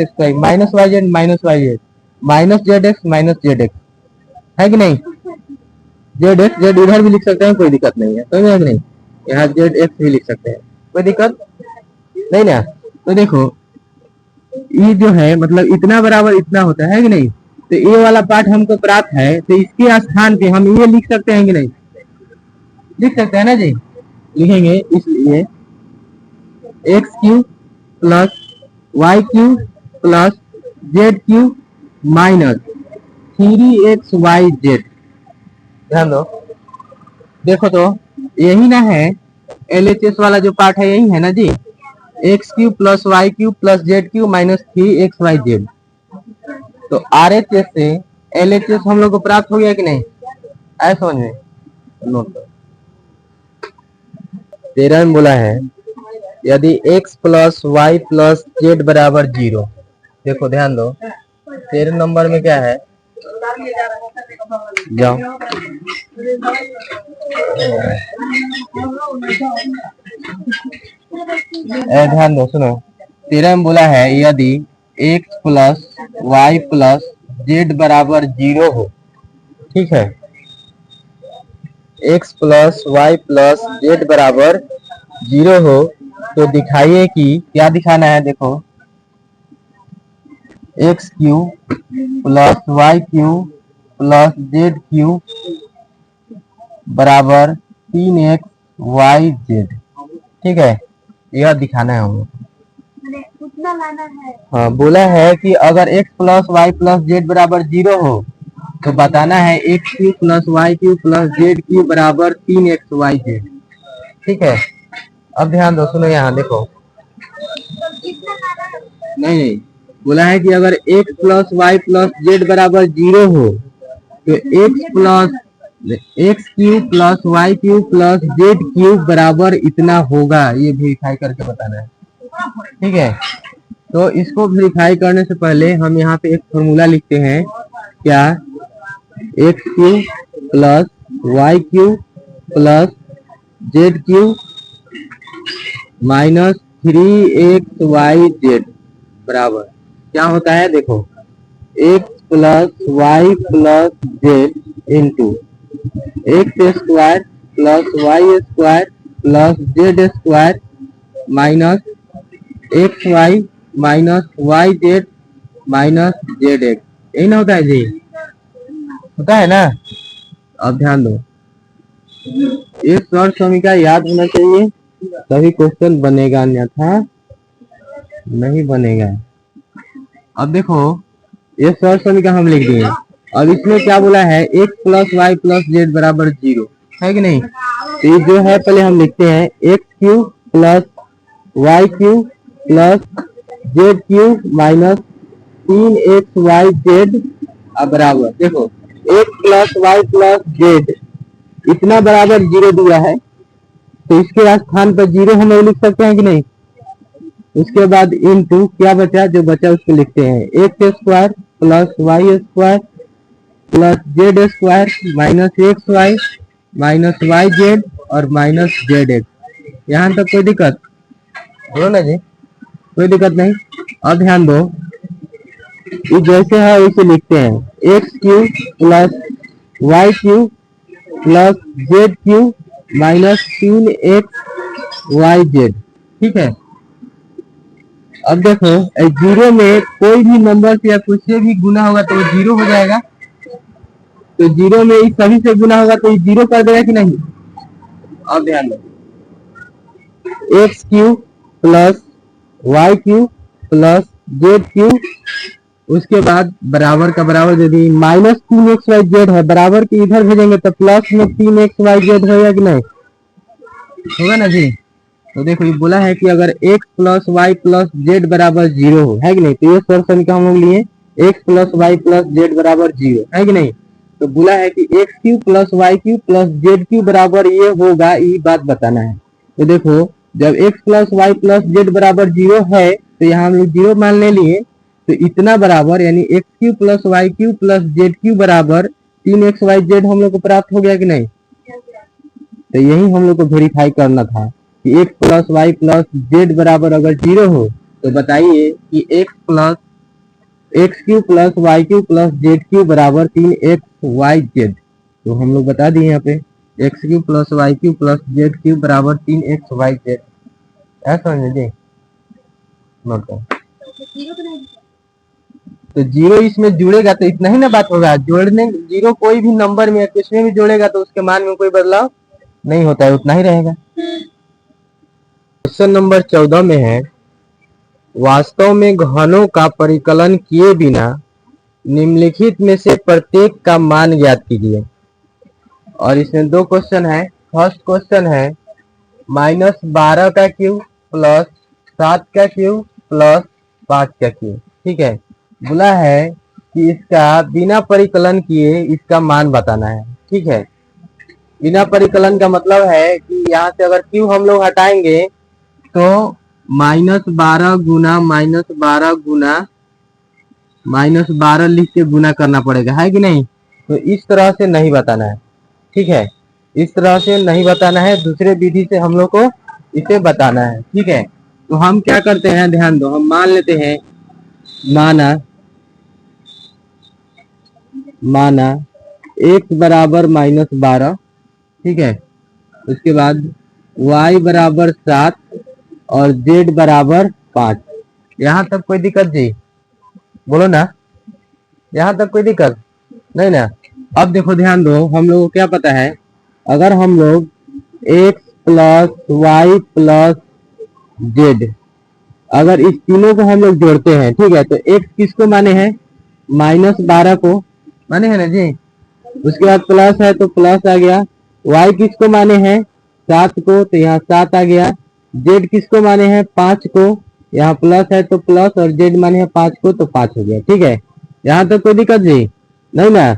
Speaker 1: Y Z minus Z X, है कि नहीं। Z x Z इधर भी लिख सकते हैं, कोई दिक्कत नहीं है, समझ में कि नहीं। यहाँ जेड एक्स भी लिख सकते हैं, कोई दिक्कत नहीं ना। तो देखो ये जो है मतलब इतना बराबर इतना होता है कि नहीं। तो ये वाला पार्ट हमको प्राप्त है, तो इसके स्थान पे हम ये लिख सकते हैं कि नहीं, लिख सकते हैं ना जी। लिखेंगे, इसलिए X cube plus Y cube plus Z cube minus 3xyz। ध्यान दो, देखो तो यही ना है LHS वाला जो पार्ट है, यही है ना जी। X cube plus Y cube plus Z cube minus 3xyz। तो RHS से LHS हम लोग को प्राप्त हो गया कि नहीं, ऐसा समझ में। नोट 13 में बोला है यदि x plus Y plus Z बराबर 0। देखो ध्यान दो, 13 नंबर में क्या है, जाओ ध्यान दो, सुनो। 13 में बोला है यदि x plus Y plus Z बराबर 0 हो, ठीक है, x plus Y plus Z बराबर 0 हो, तो दिखाइए कि क्या दिखाना है। देखो x cube plus Y cube plus Z cube बराबर 3xyz, ठीक है, यह दिखाना है हम लोग। हाँ, बोला है कि अगर x plus Y plus Z बराबर 0 हो तो बताना है x cube plus Y cube plus Z cube बराबर 3xyz, ठीक है। अब ध्यान दो, सुनो, यहाँ देखो, नहीं, बोला है कि अगर x plus Y plus Z बराबर 0 हो तो x cube plus Y cube plus Z cube बराबर इतना होगा, ये वेरीफाई करके बताना है, ठीक है। तो इसको वेरीफाई करने से पहले हम यहाँ पे एक फॉर्मूला लिखते हैं, क्या, x cube plus Y cube plus Z cube minus 3xyz बराबर क्या होता है। देखो x plus Y plus Z into x square plus Y square plus Z square minus x Y minus Y Z minus Z x, यही ना होता है जी, होता है ना। अब ध्यान दो, ये शॉर्ट समीकरण याद होना चाहिए, तभी क्वेश्चन बनेगा, अन्यथा नहीं बनेगा। अब देखो ये शॉर्ट समीकरण हम लिख दिए। अब इसमें क्या बोला है, x plus Y plus Z बराबर 0, है कि नहीं। तो ये जो है पहले हम लिखते हैं x cube plus Y cube plus Z cube minus 3xyz बराबर, देखो x plus Y plus z इतना बराबर 0 दिया है, तो इसके स्थान पर 0 हम लोग लिख सकते हैं कि नहीं। उसके बाद इनटू क्या बचा, जो बचा उसको लिखते हैं x square plus Y square plus Z square minus x Y minus Y Z और माइनस जेड एक्स। यहाँ तक कोई दिक्कत बोलो ना जी, कोई दिक्कत नहीं। अब ध्यान दो, ये जैसे है वैसे लिखते हैं x cube plus Y cube plus Z cube minus 3xyz, ठीक है। अब देखो 0 में कोई भी नंबर से या कुछ से भी गुना होगा तो 0 हो जाएगा, तो 0 में इस सभी से गुना होगा तो 0 कर देगा कि नहीं। अब ध्यान दो, x cube plus Y cube plus Z cube उसके बाद बराबर का बराबर दे दी, माइनस 3xyz है, बराबर के इधर भेजेंगे तो प्लस में 3xyz होगा कि नहीं, होगा ना जी। तो देखो ये बोला है कि अगर x plus Y plus Z बराबर 0 हो, है कि नहीं, तो ये सोल्यूशन का हम लोग लिए x plus Y plus Z बराबर 0, है कि नहीं। तो बोला है कि x cube plus Y cube plus Z cube बराबर ये होगा, ये बात बताना है। तो देखो जब x plus Y plus Z बराबर 0 है तो यहाँ हम लोग 0 मान ले लिए, तो इतना बराबर यानी x cube plus Y cube plus Z cube बराबर 3xyz हम लोग को प्राप्त हो गया कि नहीं। तो यही हम लोग को वेरीफाई करना था कि x plus Y plus Z बराबर अगर 0 हो तो बताइए कि x cube plus Y cube plus Z cube बराबर 3xyz। तो हम लोग बता दिए यहाँ पे x cube plus Y cube plus Z cube बराबर 3xyz, ऐसा समझ लीजिए। नोट करो। तो 0 इसमें जुड़ेगा तो इतना ही ना बात होगा, जोड़ने 0 कोई भी नंबर में किसमें भी जोड़ेगा तो उसके मान में कोई बदलाव नहीं होता है, उतना ही रहेगा। क्वेश्चन नंबर 14 में है, वास्तव में घनों का परिकलन किए बिना निम्नलिखित में से प्रत्येक का मान ज्ञात कीजिए। और इसमें दो क्वेश्चन है। फर्स्ट क्वेश्चन है -12 का क्यूब प्लस 7 का क्यूब प्लस 5 का क्यूब, ठीक है। बोला है कि इसका बिना परिकलन किए इसका मान बताना है, ठीक है। बिना परिकलन का मतलब है कि यहाँ से अगर क्यूब हम लोग हटाएंगे तो -12 गुना -12 लिख के गुना करना पड़ेगा, है कि नहीं। तो इस तरह से नहीं बताना है, ठीक है, इस तरह से नहीं बताना है, दूसरे विधि से हम लोग को इसे बताना है, ठीक है। तो हम क्या करते हैं, ध्यान दो, हम मान लेते हैं, माना x बराबर -12, ठीक है। उसके बाद y बराबर 7 और z बराबर 5। यहाँ तक कोई दिक्कत जी, बोलो ना, यहाँ तक कोई दिक्कत नहीं ना। अब देखो ध्यान दो, हम लोग को क्या पता है, अगर हम लोग x plus Y plus z अगर इस तीनों को हम लोग जोड़ते हैं, ठीक है, तो x किसको माने हैं, -12 को माने हैं ना जी। उसके बाद प्लस है तो प्लस आ गया, y किसको माने हैं 7 को, तो यहाँ 7 आ गया। z किसको माने हैं 5 को, यहाँ प्लस है तो प्लस, और z माने हैं 5 को तो 5 हो गया, ठीक है। यहाँ तो कोई दिक्कत जी नहीं ना।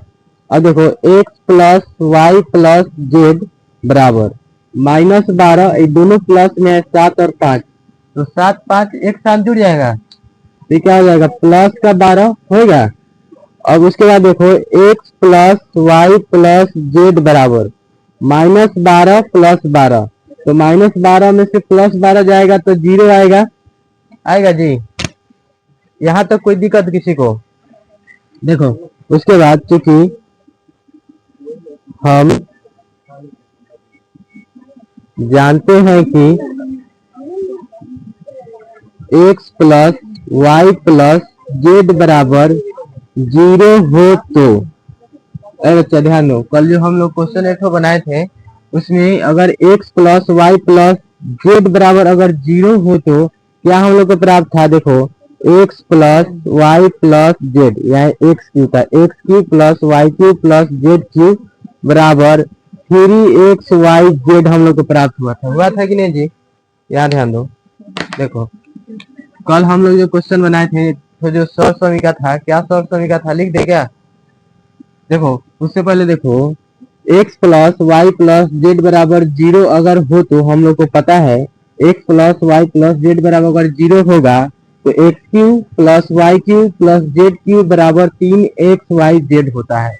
Speaker 1: अब देखो x plus Y plus Z बराबर -12, ये दोनों प्लस में है 7 और 5, तो 7 5 एक साथ जुड़ जाएगा, तो क्या हो जाएगा प्लस का 12 होगा। अब उसके बाद देखो x plus Y plus Z बराबर -12 प्लस 12, तो -12 में से प्लस 12 जाएगा तो 0 आएगा, आएगा जी। यहाँ तक कोई दिक्कत किसी को, देखो उसके बाद चूंकि हम जानते हैं कि x plus Y plus Z बराबर 0 हो तो, अरे बच्चा ध्यान दो, कल जो हम लोग क्वेश्चन एक बनाए थे उसमें अगर x plus Y plus Z बराबर अगर 0 हो तो क्या हम लोग को प्राप्त था, देखो x plus Y plus z, यानी एक्स क्यू का x cube plus Y cube plus Z cube बराबर 3xyz हम लोग को प्राप्त हुआ था कि नहीं जी। यहाँ ध्यान दो, देखो कल हम लोग जो क्वेश्चन बनाए थे तो जो सौर समीका था, क्या सौर समीका था, लिख दे क्या। देखो उससे पहले देखो x plus Y plus Z बराबर 0 अगर हो तो हम लोग को पता है x plus Y plus Z बराबर अगर 0 होगा तो x cube plus Y cube plus Z cube बराबर 3xyz होता है।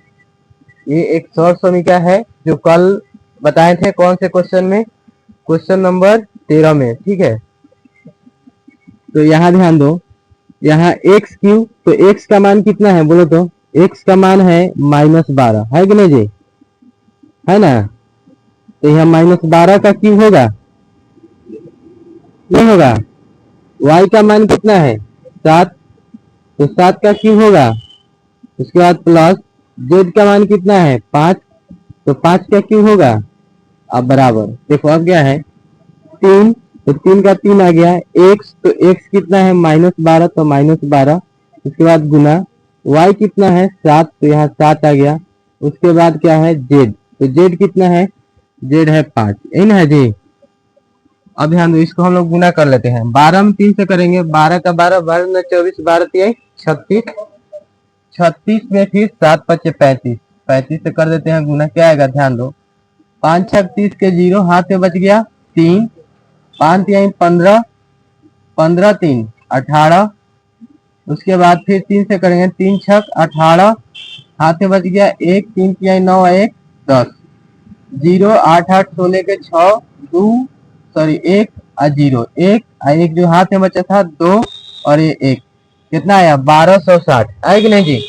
Speaker 1: ये एक सौर समीका है जो कल बताए थे, कौन से क्वेश्चन में, क्वेश्चन नंबर 13 में, ठीक है। तो यहाँ ध्यान दो, यहाँ एक्स क्यू, तो एक्स का मान कितना है बोलो तो, एक्स का मान है -12, है कि नहीं जी, है ना। तो यहाँ -12 का क्यू होगा, नहीं होगा। y का मान कितना है 7, तो 7 का क्यू होगा। उसके बाद प्लस z का मान कितना है 5, तो 5 का क्यू होगा। अब बराबर देखो अब क्या है 3, तो 3 का 3 आ गया, x तो x कितना है -12, तो -12, उसके बाद गुना, y कितना है 7, तो यहाँ 7 आ गया। उसके बाद क्या है z, तो z कितना है, z है 5, यही ना है जी। अब ध्यान दो, इसको हम लोग गुना कर लेते हैं। 12 में 3 से करेंगे, 12 का 12, 12 में 24, 12 3 36, 36 में फिर 7 5 35, 35 से कर देते हैं गुना, क्या आएगा ध्यान दो, 5 6 30 के 0 हाथ में बच गया 3, 5 3 15, 15 3 18, उसके बाद फिर 3 से करेंगे, 3 6 18, हाथ में बच गया 1, 3 3 9 1 10, 0 8 8 16 के 6 2 सॉरी 1 और 0 1 और 1 जो हाथ में बचा था 2 और ये 1, कितना आया 1260, आए कि नहीं जी।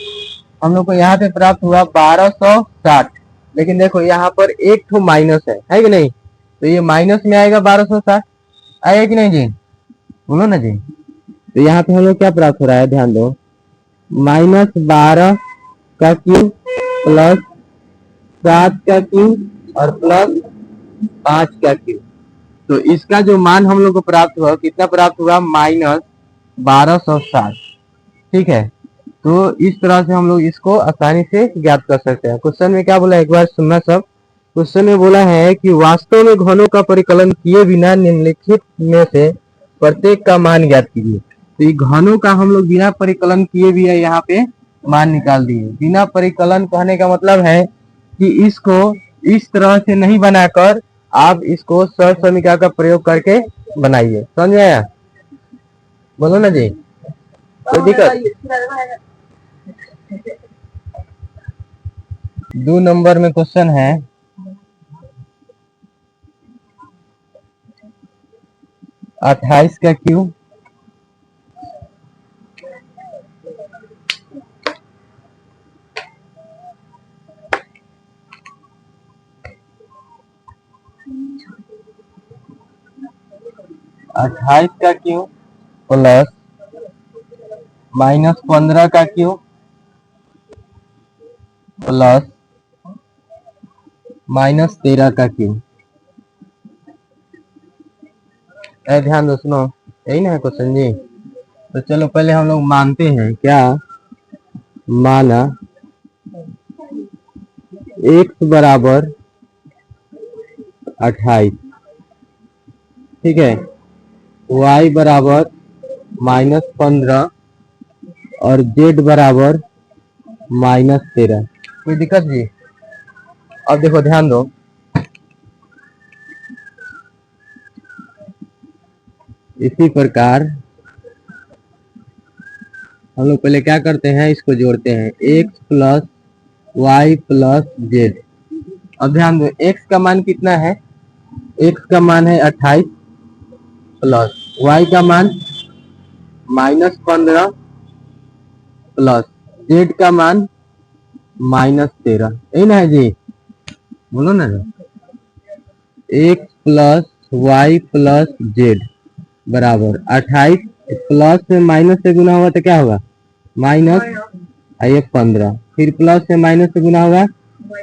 Speaker 1: हम लोग को यहाँ पे प्राप्त हुआ 1260, लेकिन देखो यहाँ पर एक ठो माइनस है कि नहीं, तो ये माइनस में आएगा 1260, आएगा कि नहीं जी, बोलो ना जी। तो यहाँ पे हम लोग क्या प्राप्त हो रहा है, ध्यान दो, -12 का क्यूब प्लस 7 का क्यूब और प्लस 5 का क्यूब। तो इसका जो मान हम लोग को प्राप्त हुआ, कितना प्राप्त हुआ, -1260। ठीक है, तो इस तरह से हम लोग इसको आसानी से ज्ञात कर सकते हैं। क्वेश्चन में क्या बोला, एक बार सुनना सब। क्वेश्चन में बोला है कि वास्तव में घनों का परिकलन किए बिना निम्नलिखित में से प्रत्येक का मान ज्ञात कीजिए। तो ये घनों का हम लोग बिना परिकलन किए भी है यहाँ पे मान निकाल दिए। बिना परिकलन कहने का मतलब है कि इसको इस तरह से नहीं बनाकर आप इसको सरल समीकरण का प्रयोग करके बनाइए, समझ में आया, बोलो ना जी, कोई दिक्कत। 2 नंबर में क्वेश्चन है, अट्ठाईस का क्यूब प्लस -15 का क्यूब प्लस -13 का क्यूब। ध्यान दो, सुनो, यही ना है क्वेश्चन जी। तो चलो पहले हम लोग मानते हैं, क्या माना x बराबर 28, ठीक है, y बराबर -15 और z बराबर -13, कोई दिक्कत जी। अब देखो ध्यान दो, इसी प्रकार हम लोग पहले क्या करते हैं, इसको जोड़ते हैं, x plus Y plus Z. अब ध्यान दो, x का मान कितना है, x का मान है 28 प्लस y का मान -15 प्लस z का मान -13, यही ना है जी, बोलो ना। x plus Y plus Z बराबर 28, प्लस से माइनस से गुना होगा तो क्या होगा, माइनस, आइए 15, फिर प्लस से माइनस से गुना होगा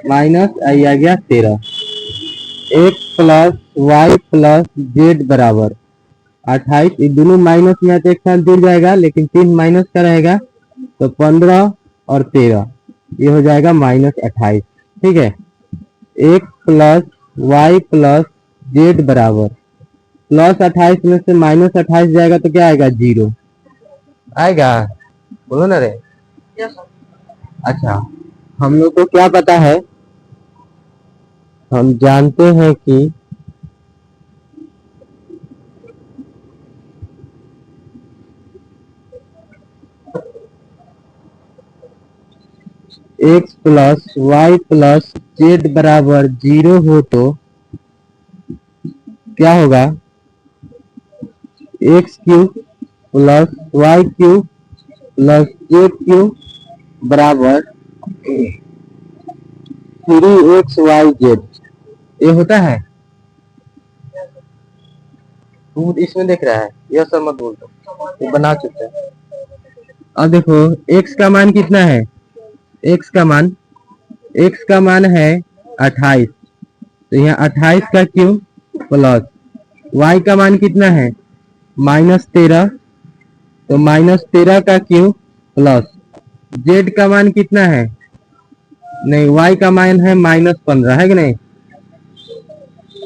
Speaker 1: माइनस, आइए आ गया 13। x plus Y plus Z बराबर 28, ये दोनों माइनस में तो एक साथ जुड़ जाएगा, लेकिन 3 माइनस का रहेगा, तो 15 और 13 ये हो जाएगा -28, ठीक है। x plus Y plus Z बराबर प्लस 28 में से -28 जाएगा तो क्या आएगा, 0 आएगा, बोलो ना रे। अच्छा, हम लोग को क्या पता है, हम जानते हैं कि x plus Y plus Z बराबर 0 हो तो क्या होगा, x cube plus Y cube plus Z cube बराबर 3xyz, ये होता है, तू इसमें देख रहा है, यह सब मत बोल दो, ये बना चुका है। अब देखो x का मान कितना है, x का मान है 28, तो यहाँ 28 का क्यूब प्लस y का मान कितना है -13, तो -13 का क्यूब प्लस जेड का मान कितना है, नहीं वाई का मान है -15 है कि नहीं,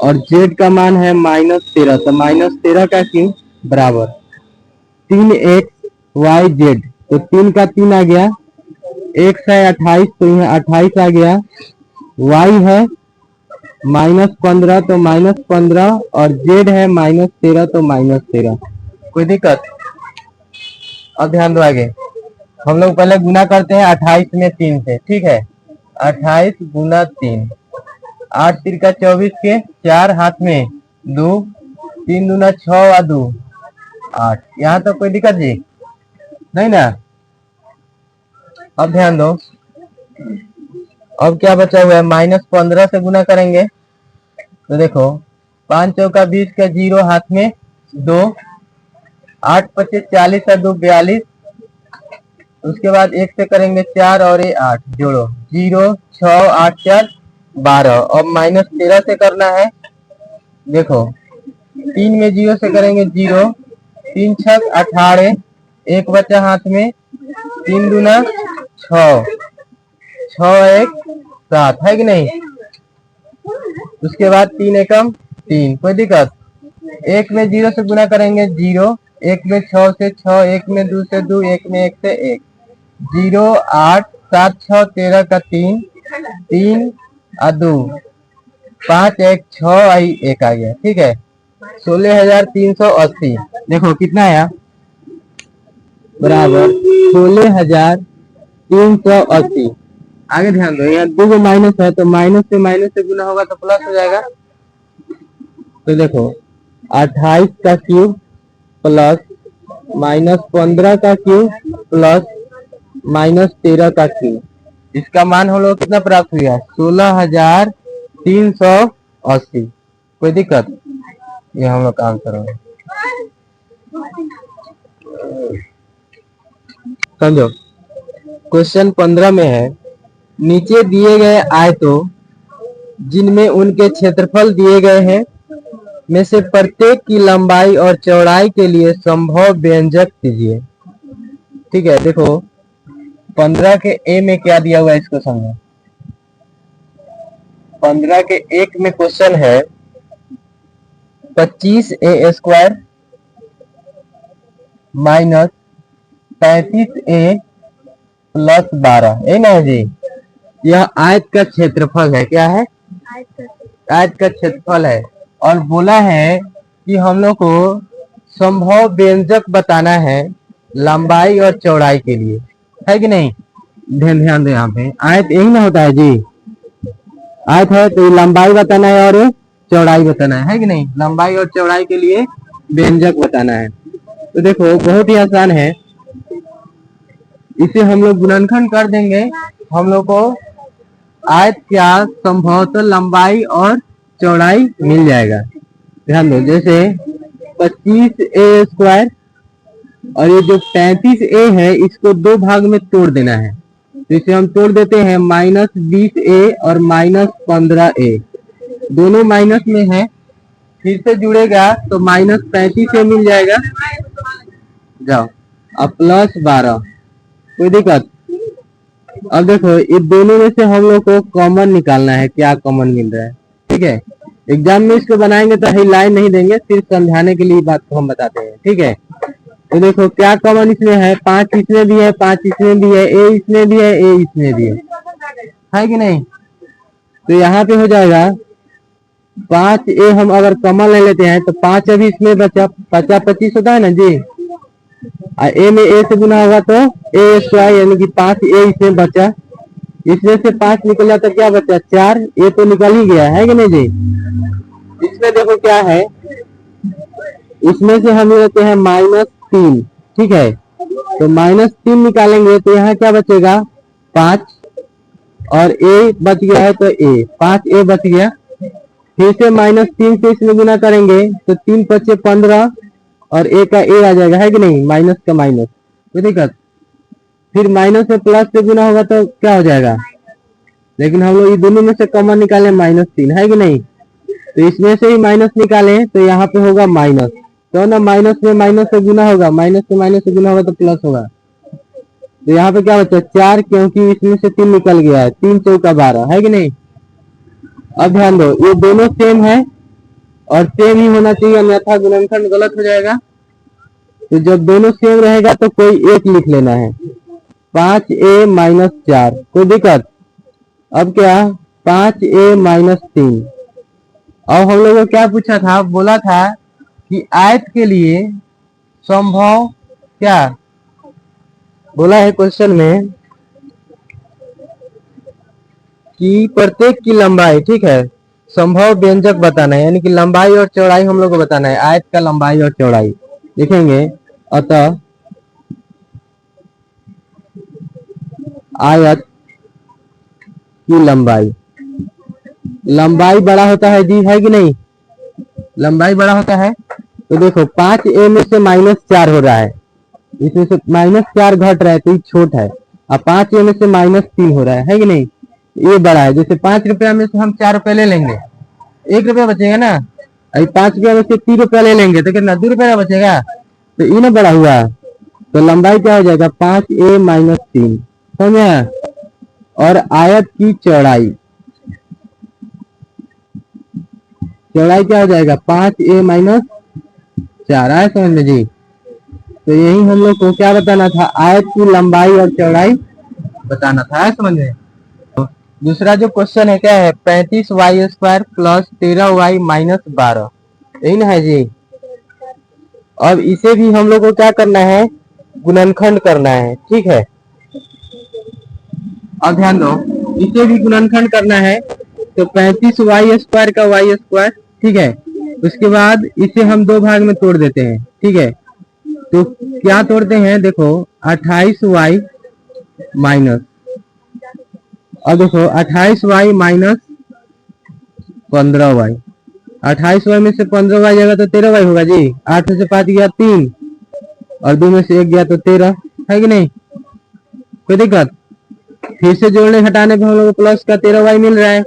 Speaker 1: और जेड का मान है -13, तो -13 का क्यूब बराबर 3x वाई जेड, तो 3 का 3 आ गया, x है 28 तो यहाँ 28 आ गया, y है -15 तो -15 और z है -13 तो -13। कोई दिक्कत? अब ध्यान दो आगे, हम लोग पहले गुना करते हैं 28 में 3 से, ठीक है, 28 गुना 3, 8 तिरका 24 के 4 हाथ में 2, 3 दूना 6 और 2 8। यहाँ तो कोई दिक्कत जी नहीं ना? अब ध्यान दो, अब क्या बचा हुआ है, -15 से गुना करेंगे तो देखो 5 चौका 20 का 0 हाथ में 2, 8 25 40 और 2 42, उसके बाद 1 से करेंगे 4 और ये 8, जोड़ो 0 6 8 4 12, अब -13 से करना है, देखो 3 में 0 से करेंगे 0, 3 6 18, 1 बचा हाथ में, 3 दूना 6, 6 1 7 है कि नहीं, उसके बाद 3 एकम 3, कोई दिक्कत? 1 में 0 से गुना करेंगे 0, 1 में 6 से 6, 1 में 2 से 2, 1 में 1 से 1, 0 8 7 6 13 का 3, 3 और 2 5 1 6 आई 1 आ गया, ठीक है, 16,380। देखो कितना आया, बराबर 16,380। आगे ध्यान दो, यहाँ 2 माइनस है तो माइनस से गुना होगा तो प्लस हो जाएगा, तो देखो 28 का क्यूब प्लस -15 का क्यूब प्लस -13 का क्यूब, इसका मान हम लोग कितना प्राप्त हुआ, 16,380। कोई दिक्कत? ये हम लोग काम करेंगे, समझो। क्वेश्चन 15 में है, नीचे दिए गए आयतों जिनमें उनके क्षेत्रफल दिए गए हैं में से प्रत्येक की लंबाई और चौड़ाई के लिए संभव व्यंजक कीजिए। ठीक है, देखो 15 के ए में क्या दिया हुआ है इसको समझो। 15 के एक में क्वेश्चन है 25a² माइनस 35a प्लस 12, है ना जी। यह आयत का क्षेत्रफल है, क्या है, आयत का क्षेत्रफल है, और बोला है कि हम लोग को संभव व्यंजक बताना है लंबाई और चौड़ाई के लिए, है कि नहीं। ध्यान दे, यहाँ पे आयत यही ना होता है जी, आयत है तो लंबाई बताना है और चौड़ाई बताना है कि नहीं। लंबाई और चौड़ाई के लिए व्यंजक बताना है, तो देखो बहुत ही आसान है, इसे हम लोग गुणनखंड कर देंगे, हम लोग को आयत क्या संभवतः लंबाई और चौड़ाई मिल जाएगा। ध्यान दो, जैसे 25a² और ये जो 35a है इसको दो भाग में तोड़ देना है, तो इसे हम तोड़ देते हैं -20a और -15a, दोनों माइनस में है, फिर से जुड़ेगा तो -35a मिल जाएगा, जाओ अब +12, कोई दिक्कत। अब देखो ये दोनों में से हम लोग को कॉमन निकालना है, क्या कॉमन मिल रहा है। ठीक है, एग्जाम में इसको बनाएंगे तो ही लाइन नहीं देंगे, सिर्फ समझाने के लिए बात को हम बताते हैं। ठीक है, तो देखो क्या कॉमन इसमें है, 5 इसमें भी है, 5 इसमें भी है, ए इसमें भी है, ए इसमें भी है कि नहीं। तो यहाँ पे हो जाएगा 5a, हम अगर कॉमन ले लेते हैं तो 5 अभी इसमें बचा, 25 होता है ना जी, ए में ए से गुना होगा तो a², यानी कि 5a इसमें बचा, इसमें से 5 निकला तो क्या बचा 4, ए तो निकल ही गया, है कि नहीं जी। इसमें देखो क्या है, इसमें से हम लेते हैं -3, ठीक है, तो -3 निकालेंगे तो यहाँ क्या बचेगा 5, और a बच गया है तो a, 5a बच गया, फिर से -3 से इसमें गुना करेंगे तो 3 × 5 = 15 और a का a आ जाएगा, है कि नहीं, माइनस का माइनस, कोई दिक्कत। फिर माइनस से प्लस से गुना होगा तो क्या हो जाएगा, लेकिन हम लोग ये दोनों में से कॉमन निकाले -3, है कि नहीं, तो इसमें से ही माइनस निकाले तो यहाँ पे होगा माइनस, तो ना माइनस में माइनस से गुना होगा, माइनस से गुना होगा तो प्लस होगा, तो यहाँ पे क्या बचा 4, क्योंकि इसमें से 3 निकल गया है, 3 चौका 12 है कि नहीं। अब ध्यान दो, ये दोनों सेम है और सेम ही होना चाहिए, अन्यथा गुणनखंड गलत हो जाएगा। तो जब दोनों सेम रहेगा तो कोई एक लिख लेना है। 5a माइनस 4, कोई दिक्कत। अब क्या 5a माइनस 3। अब हम लोगों को क्या पूछा था, बोला था कि आयत के लिए संभव क्या बोला है क्वेश्चन में कि प्रत्येक की लंबाई, ठीक है, संभव व्यंजक बताना है, यानी कि लंबाई और चौड़ाई हम लोग को बताना है, आयत का लंबाई और चौड़ाई लिखेंगे। अतः आयत की लंबाई, लंबाई बड़ा होता है जी, है कि नहीं, लंबाई बड़ा होता है। तो देखो 5a में से -4 हो रहा है, इसमें से -4 घट रहा है तो ये छोट है। अब 5a में से -3 हो रहा है कि नहीं, ये बड़ा है। जैसे 5 रुपया में से हम 4 रुपया ले लेंगे, 1 रुपया बचेगा ना। अभी 5 रुपया में से 3 रुपया ले लेंगे तो कितना 2 रुपया बचेगा, तो ये ना बड़ा हुआ। तो लंबाई क्या हो जाएगा 5a माइनस 3, समझे। और आयत की चौड़ाई, चौड़ाई क्या हो जाएगा 5a माइनस 4, आया समझ में जी। तो यही हम लोग को क्या बताना था, आयत की लंबाई और चौड़ाई बताना था, आया समझ में। दूसरा जो क्वेश्चन है क्या है, 35y² प्लस 13y माइनस 12, यही ना है जी। अब इसे भी हम लोग को क्या करना है, गुणनखंड करना है, ठीक है। अब ध्यान दो, इसे भी गुणनखंड करना है। तो 35y² का y², ठीक है। उसके बाद इसे हम 2 भाग में तोड़ देते हैं, ठीक है। तो क्या तोड़ते हैं, देखो 28y माइनस, अब देखो 28y माइनस 15y, 28y में से 15y जाएगा तो 13y होगा जी। 8 में से 5 गया 3 और 2 में से 1 गया तो 13, है कि नहीं, कोई दिक्कत। फिर से जोड़ने घटाने पे हम लोग को प्लस का 13y मिल रहा है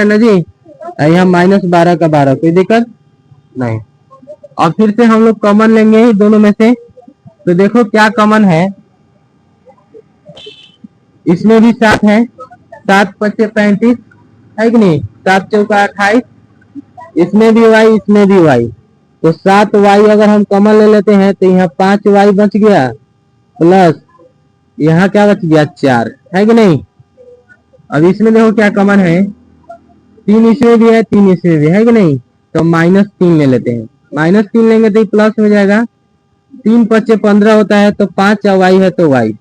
Speaker 1: ना जी। यहाँ -12 का 12, कोई दिक्कत नहीं। और फिर से हम लोग कॉमन लेंगे दोनों में से, तो देखो क्या कॉमन है, इसमें भी 7 है, 7 पच्चे 35, है कि नहीं, 7 चौका 28, इसमें भी y इसमें भी y। तो 7y अगर हम कॉमन ले लेते हैं तो यहाँ 5y बच गया, प्लस यहाँ क्या बच गया 4, है कि नहीं। अब इसमें देखो क्या कॉमन है, 3 इसमें भी है 3 इसमें भी, है कि नहीं। तो -3 ले लेते हैं, -3 लेंगे तो प्लस हो जाएगा, 3 पच्चे 15 होता है, तो 5 y है तो y,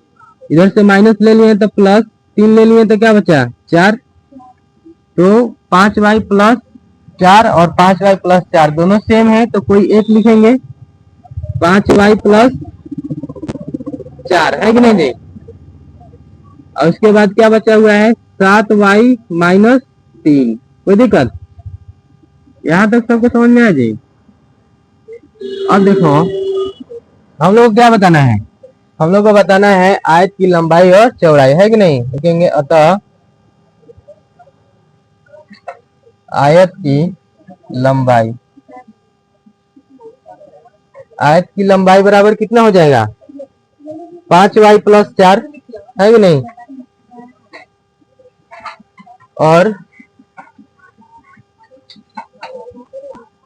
Speaker 1: इधर से माइनस ले लिए तो प्लस, 3 ले लिए तो क्या बचा 4। तो 5y प्लस 4 और 5y प्लस 4 दोनों सेम है, तो कोई एक लिखेंगे, 5y प्लस 4, है कि नहीं जी। और उसके बाद क्या बचा हुआ है 7y माइनस 3, कोई दिक्कत, यहां तक सबको समझ में आया जी। अब देखो हम लोग को क्या बताना है, हम लोग को बताना है आयत की लंबाई और चौड़ाई, है कि नहीं। लिखेंगे अतः आयत की लंबाई, आयत की लंबाई बराबर कितना हो जाएगा 5y प्लस 4, है कि नहीं। और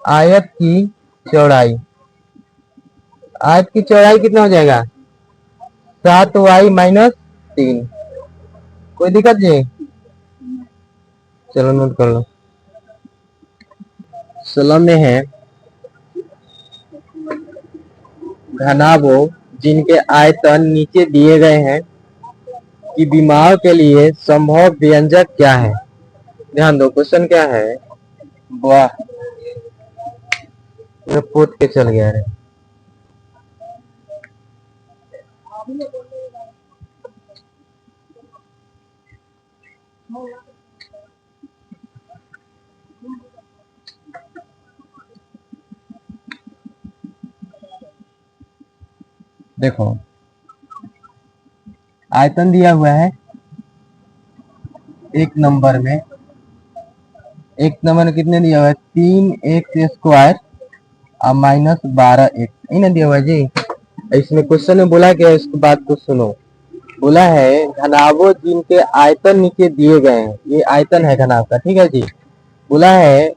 Speaker 1: आयत की चौड़ाई, आयत की चौड़ाई कितना हो जाएगा 7y माइनस 3, कोई दिक्कत जी। चलो नोट कर लो। 16 में है, घनाभो जिनके आयतन नीचे दिए गए हैं कि विमाओं के लिए संभव व्यंजक क्या है। ध्यान दो क्वेश्चन क्या है, वाह पोत के चल गया रे। देखो आयतन दिया हुआ है एक नंबर में, एक नंबर में कितने दिया हुआ है 3x² और -12x, ना दिया हुआ है जी। इसमें क्वेश्चन में बोला गया, इसको बात को सुनो, बोला है घनाभो जिनके आयतन नीचे दिए गए हैं, ये आयतन है घनाभ का, ठीक है जी। बोला है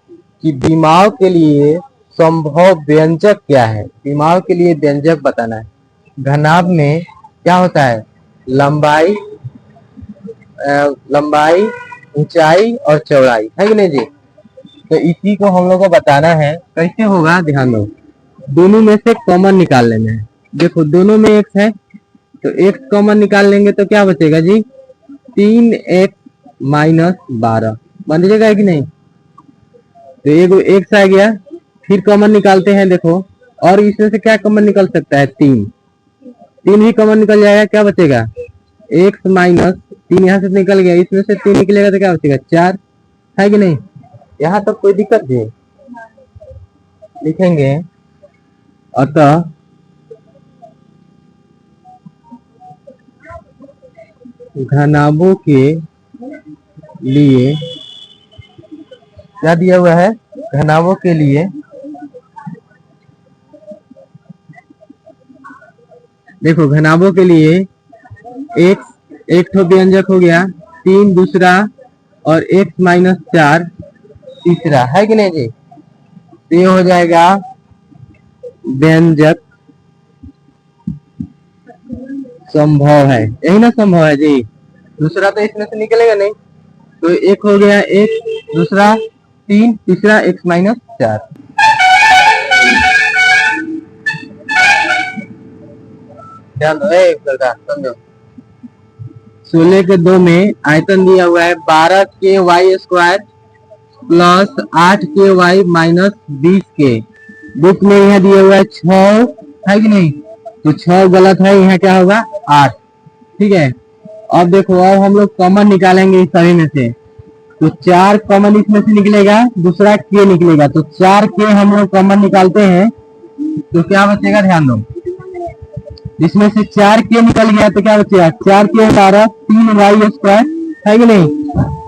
Speaker 1: कि विमाओं के लिए संभव व्यंजक क्या है, विमाओं के लिए व्यंजक बताना है। घनाभ में क्या होता है, लंबाई, लंबाई, ऊंचाई और चौड़ाई, है कि नहीं जी। तो इसी को हम लोग को बताना है। कैसे होगा, ध्यान दो, दोनों में से कॉमन निकाल लेना है। देखो दोनों में एक्स है, तो एक्स कॉमन निकाल लेंगे तो क्या बचेगा जी, 3x-12 बन जाएगा कि नहीं। तो एक एक्स आ गया, फिर कॉमन निकालते हैं। देखो और इसमें से क्या कॉमन निकल सकता है, 3, 3 भी कॉमन निकल जाएगा, क्या बचेगा, x-3 यहाँ से निकल गया, इसमें से 3 निकलेगा तो क्या बचेगा, 4, है कि नहीं। यहाँ तक कोई दिक्कत नहीं, लिखेंगे। अतः घनाभों के लिए क्या दिया हुआ है, घनाभों के लिए देखो, घनाभों के लिए एक तो व्यंजक हो गया 3 दूसरा, और x-4 तीसरा, है कि नहीं जी। तो ये हो जाएगा व्यंजक संभव है, यही ना संभव है जी, दूसरा तो इसमें से निकलेगा नहीं। तो एक हो गया, एक दूसरा 3, तीसरा x-4। ध्यान दो, एक समझो। 16 के 2 में आयतन दिया हुआ है 12k² plus 8k minus 20k। Book में यहाँ दिया हुआ है 6, है कि नहीं, तो 6 गलत है, यहाँ क्या होगा 8, ठीक है। अब देखो, अब हम लोग कॉमन निकालेंगे इस सभी में से, तो 4 कॉमन इसमें से निकलेगा, दूसरा k निकलेगा, तो 4k हम लोग कॉमन निकालते हैं तो क्या बचेगा, ध्यान दो, इसमें से 4k निकल गया तो क्या बचेगा, 4k 12, 3y², है कि नहीं,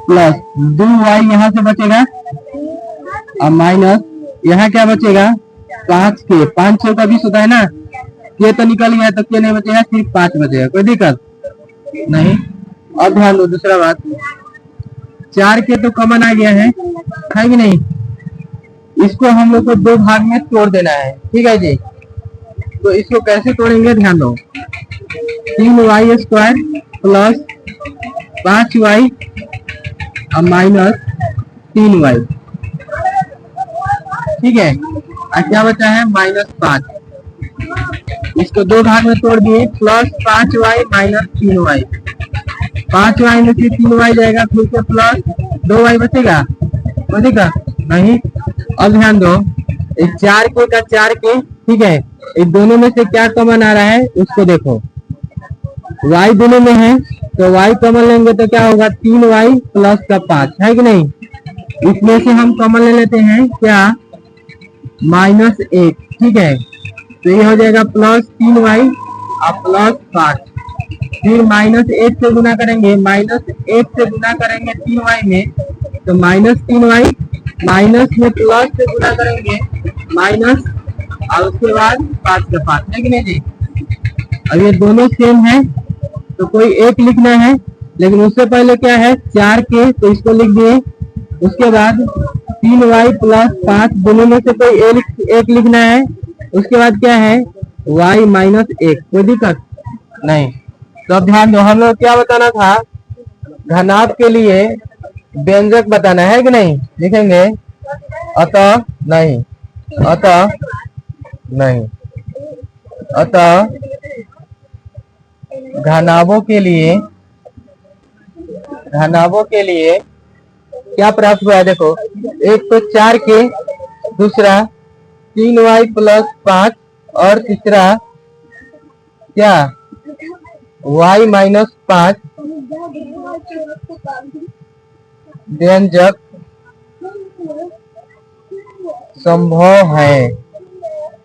Speaker 1: प्लस 2y यहाँ से बचेगा, और माइनस यहाँ क्या बचेगा, 5k, 5 6 का 20 होता है ना, k तो निकल गया तो k नहीं बचेगा, सिर्फ 5 बचेगा, कोई दिक्कत नहीं। अब ध्यान दो, दूसरा बात, 4k तो कॉमन आ गया है कि नहीं, इसको हम लोग को 2 भाग में तोड़ देना है, ठीक है जी। तो इसको कैसे तोड़ेंगे, ध्यान दो, 3y² प्लस 5y और माइनस 3y, ठीक है। और क्या बचा है, -5, इसको 2 भाग में तोड़ दिए, plus 5y minus 3y, 5y में से 3y जाएगा, फिर से प्लस 2y बचेगा, बचेगा नहीं। अब ध्यान दो, 4k का 4k, ठीक है, इस दोनों में से क्या कॉमन आ रहा है उसको देखो, y दोनों में है तो y कॉमन लेंगे तो क्या होगा, 3y प्लस का 5, है कि नहीं। इसमें से हम कॉमन ले लेते हैं क्या, -1, ठीक है, तो ये हो जाएगा प्लस 3y और प्लस 5, फिर -1 से गुना करेंगे, -1 से गुना करेंगे 3y में तो -3y, माइनस में प्लस से गुना करेंगे माइनस, और उसके बाद 5 का 5, है कि नहीं जी। अब ये दोनों सेम है तो कोई एक लिखना है, लेकिन उससे पहले क्या है, 4k तो इसको लिख दिए, उसके बाद 3y प्लस 5, दोनों में से कोई एक लिखना है, उसके बाद क्या है, y -1, कोई दिक्कत नहीं। तो अब ध्यान दो, हम लोग क्या बताना था, घनाभ के लिए व्यंजक बताना है कि नहीं, लिखेंगे अतः नहीं, अतः नहीं, अतः घनाभों के लिए क्या प्राप्त हुआ है, देखो, एक तो 4k, दूसरा 3y प्लस 5, और तीसरा क्या, y -5 व्यंजक संभव है,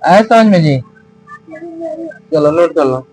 Speaker 1: ऐसा समझ में जी। चलो नोट कर लो।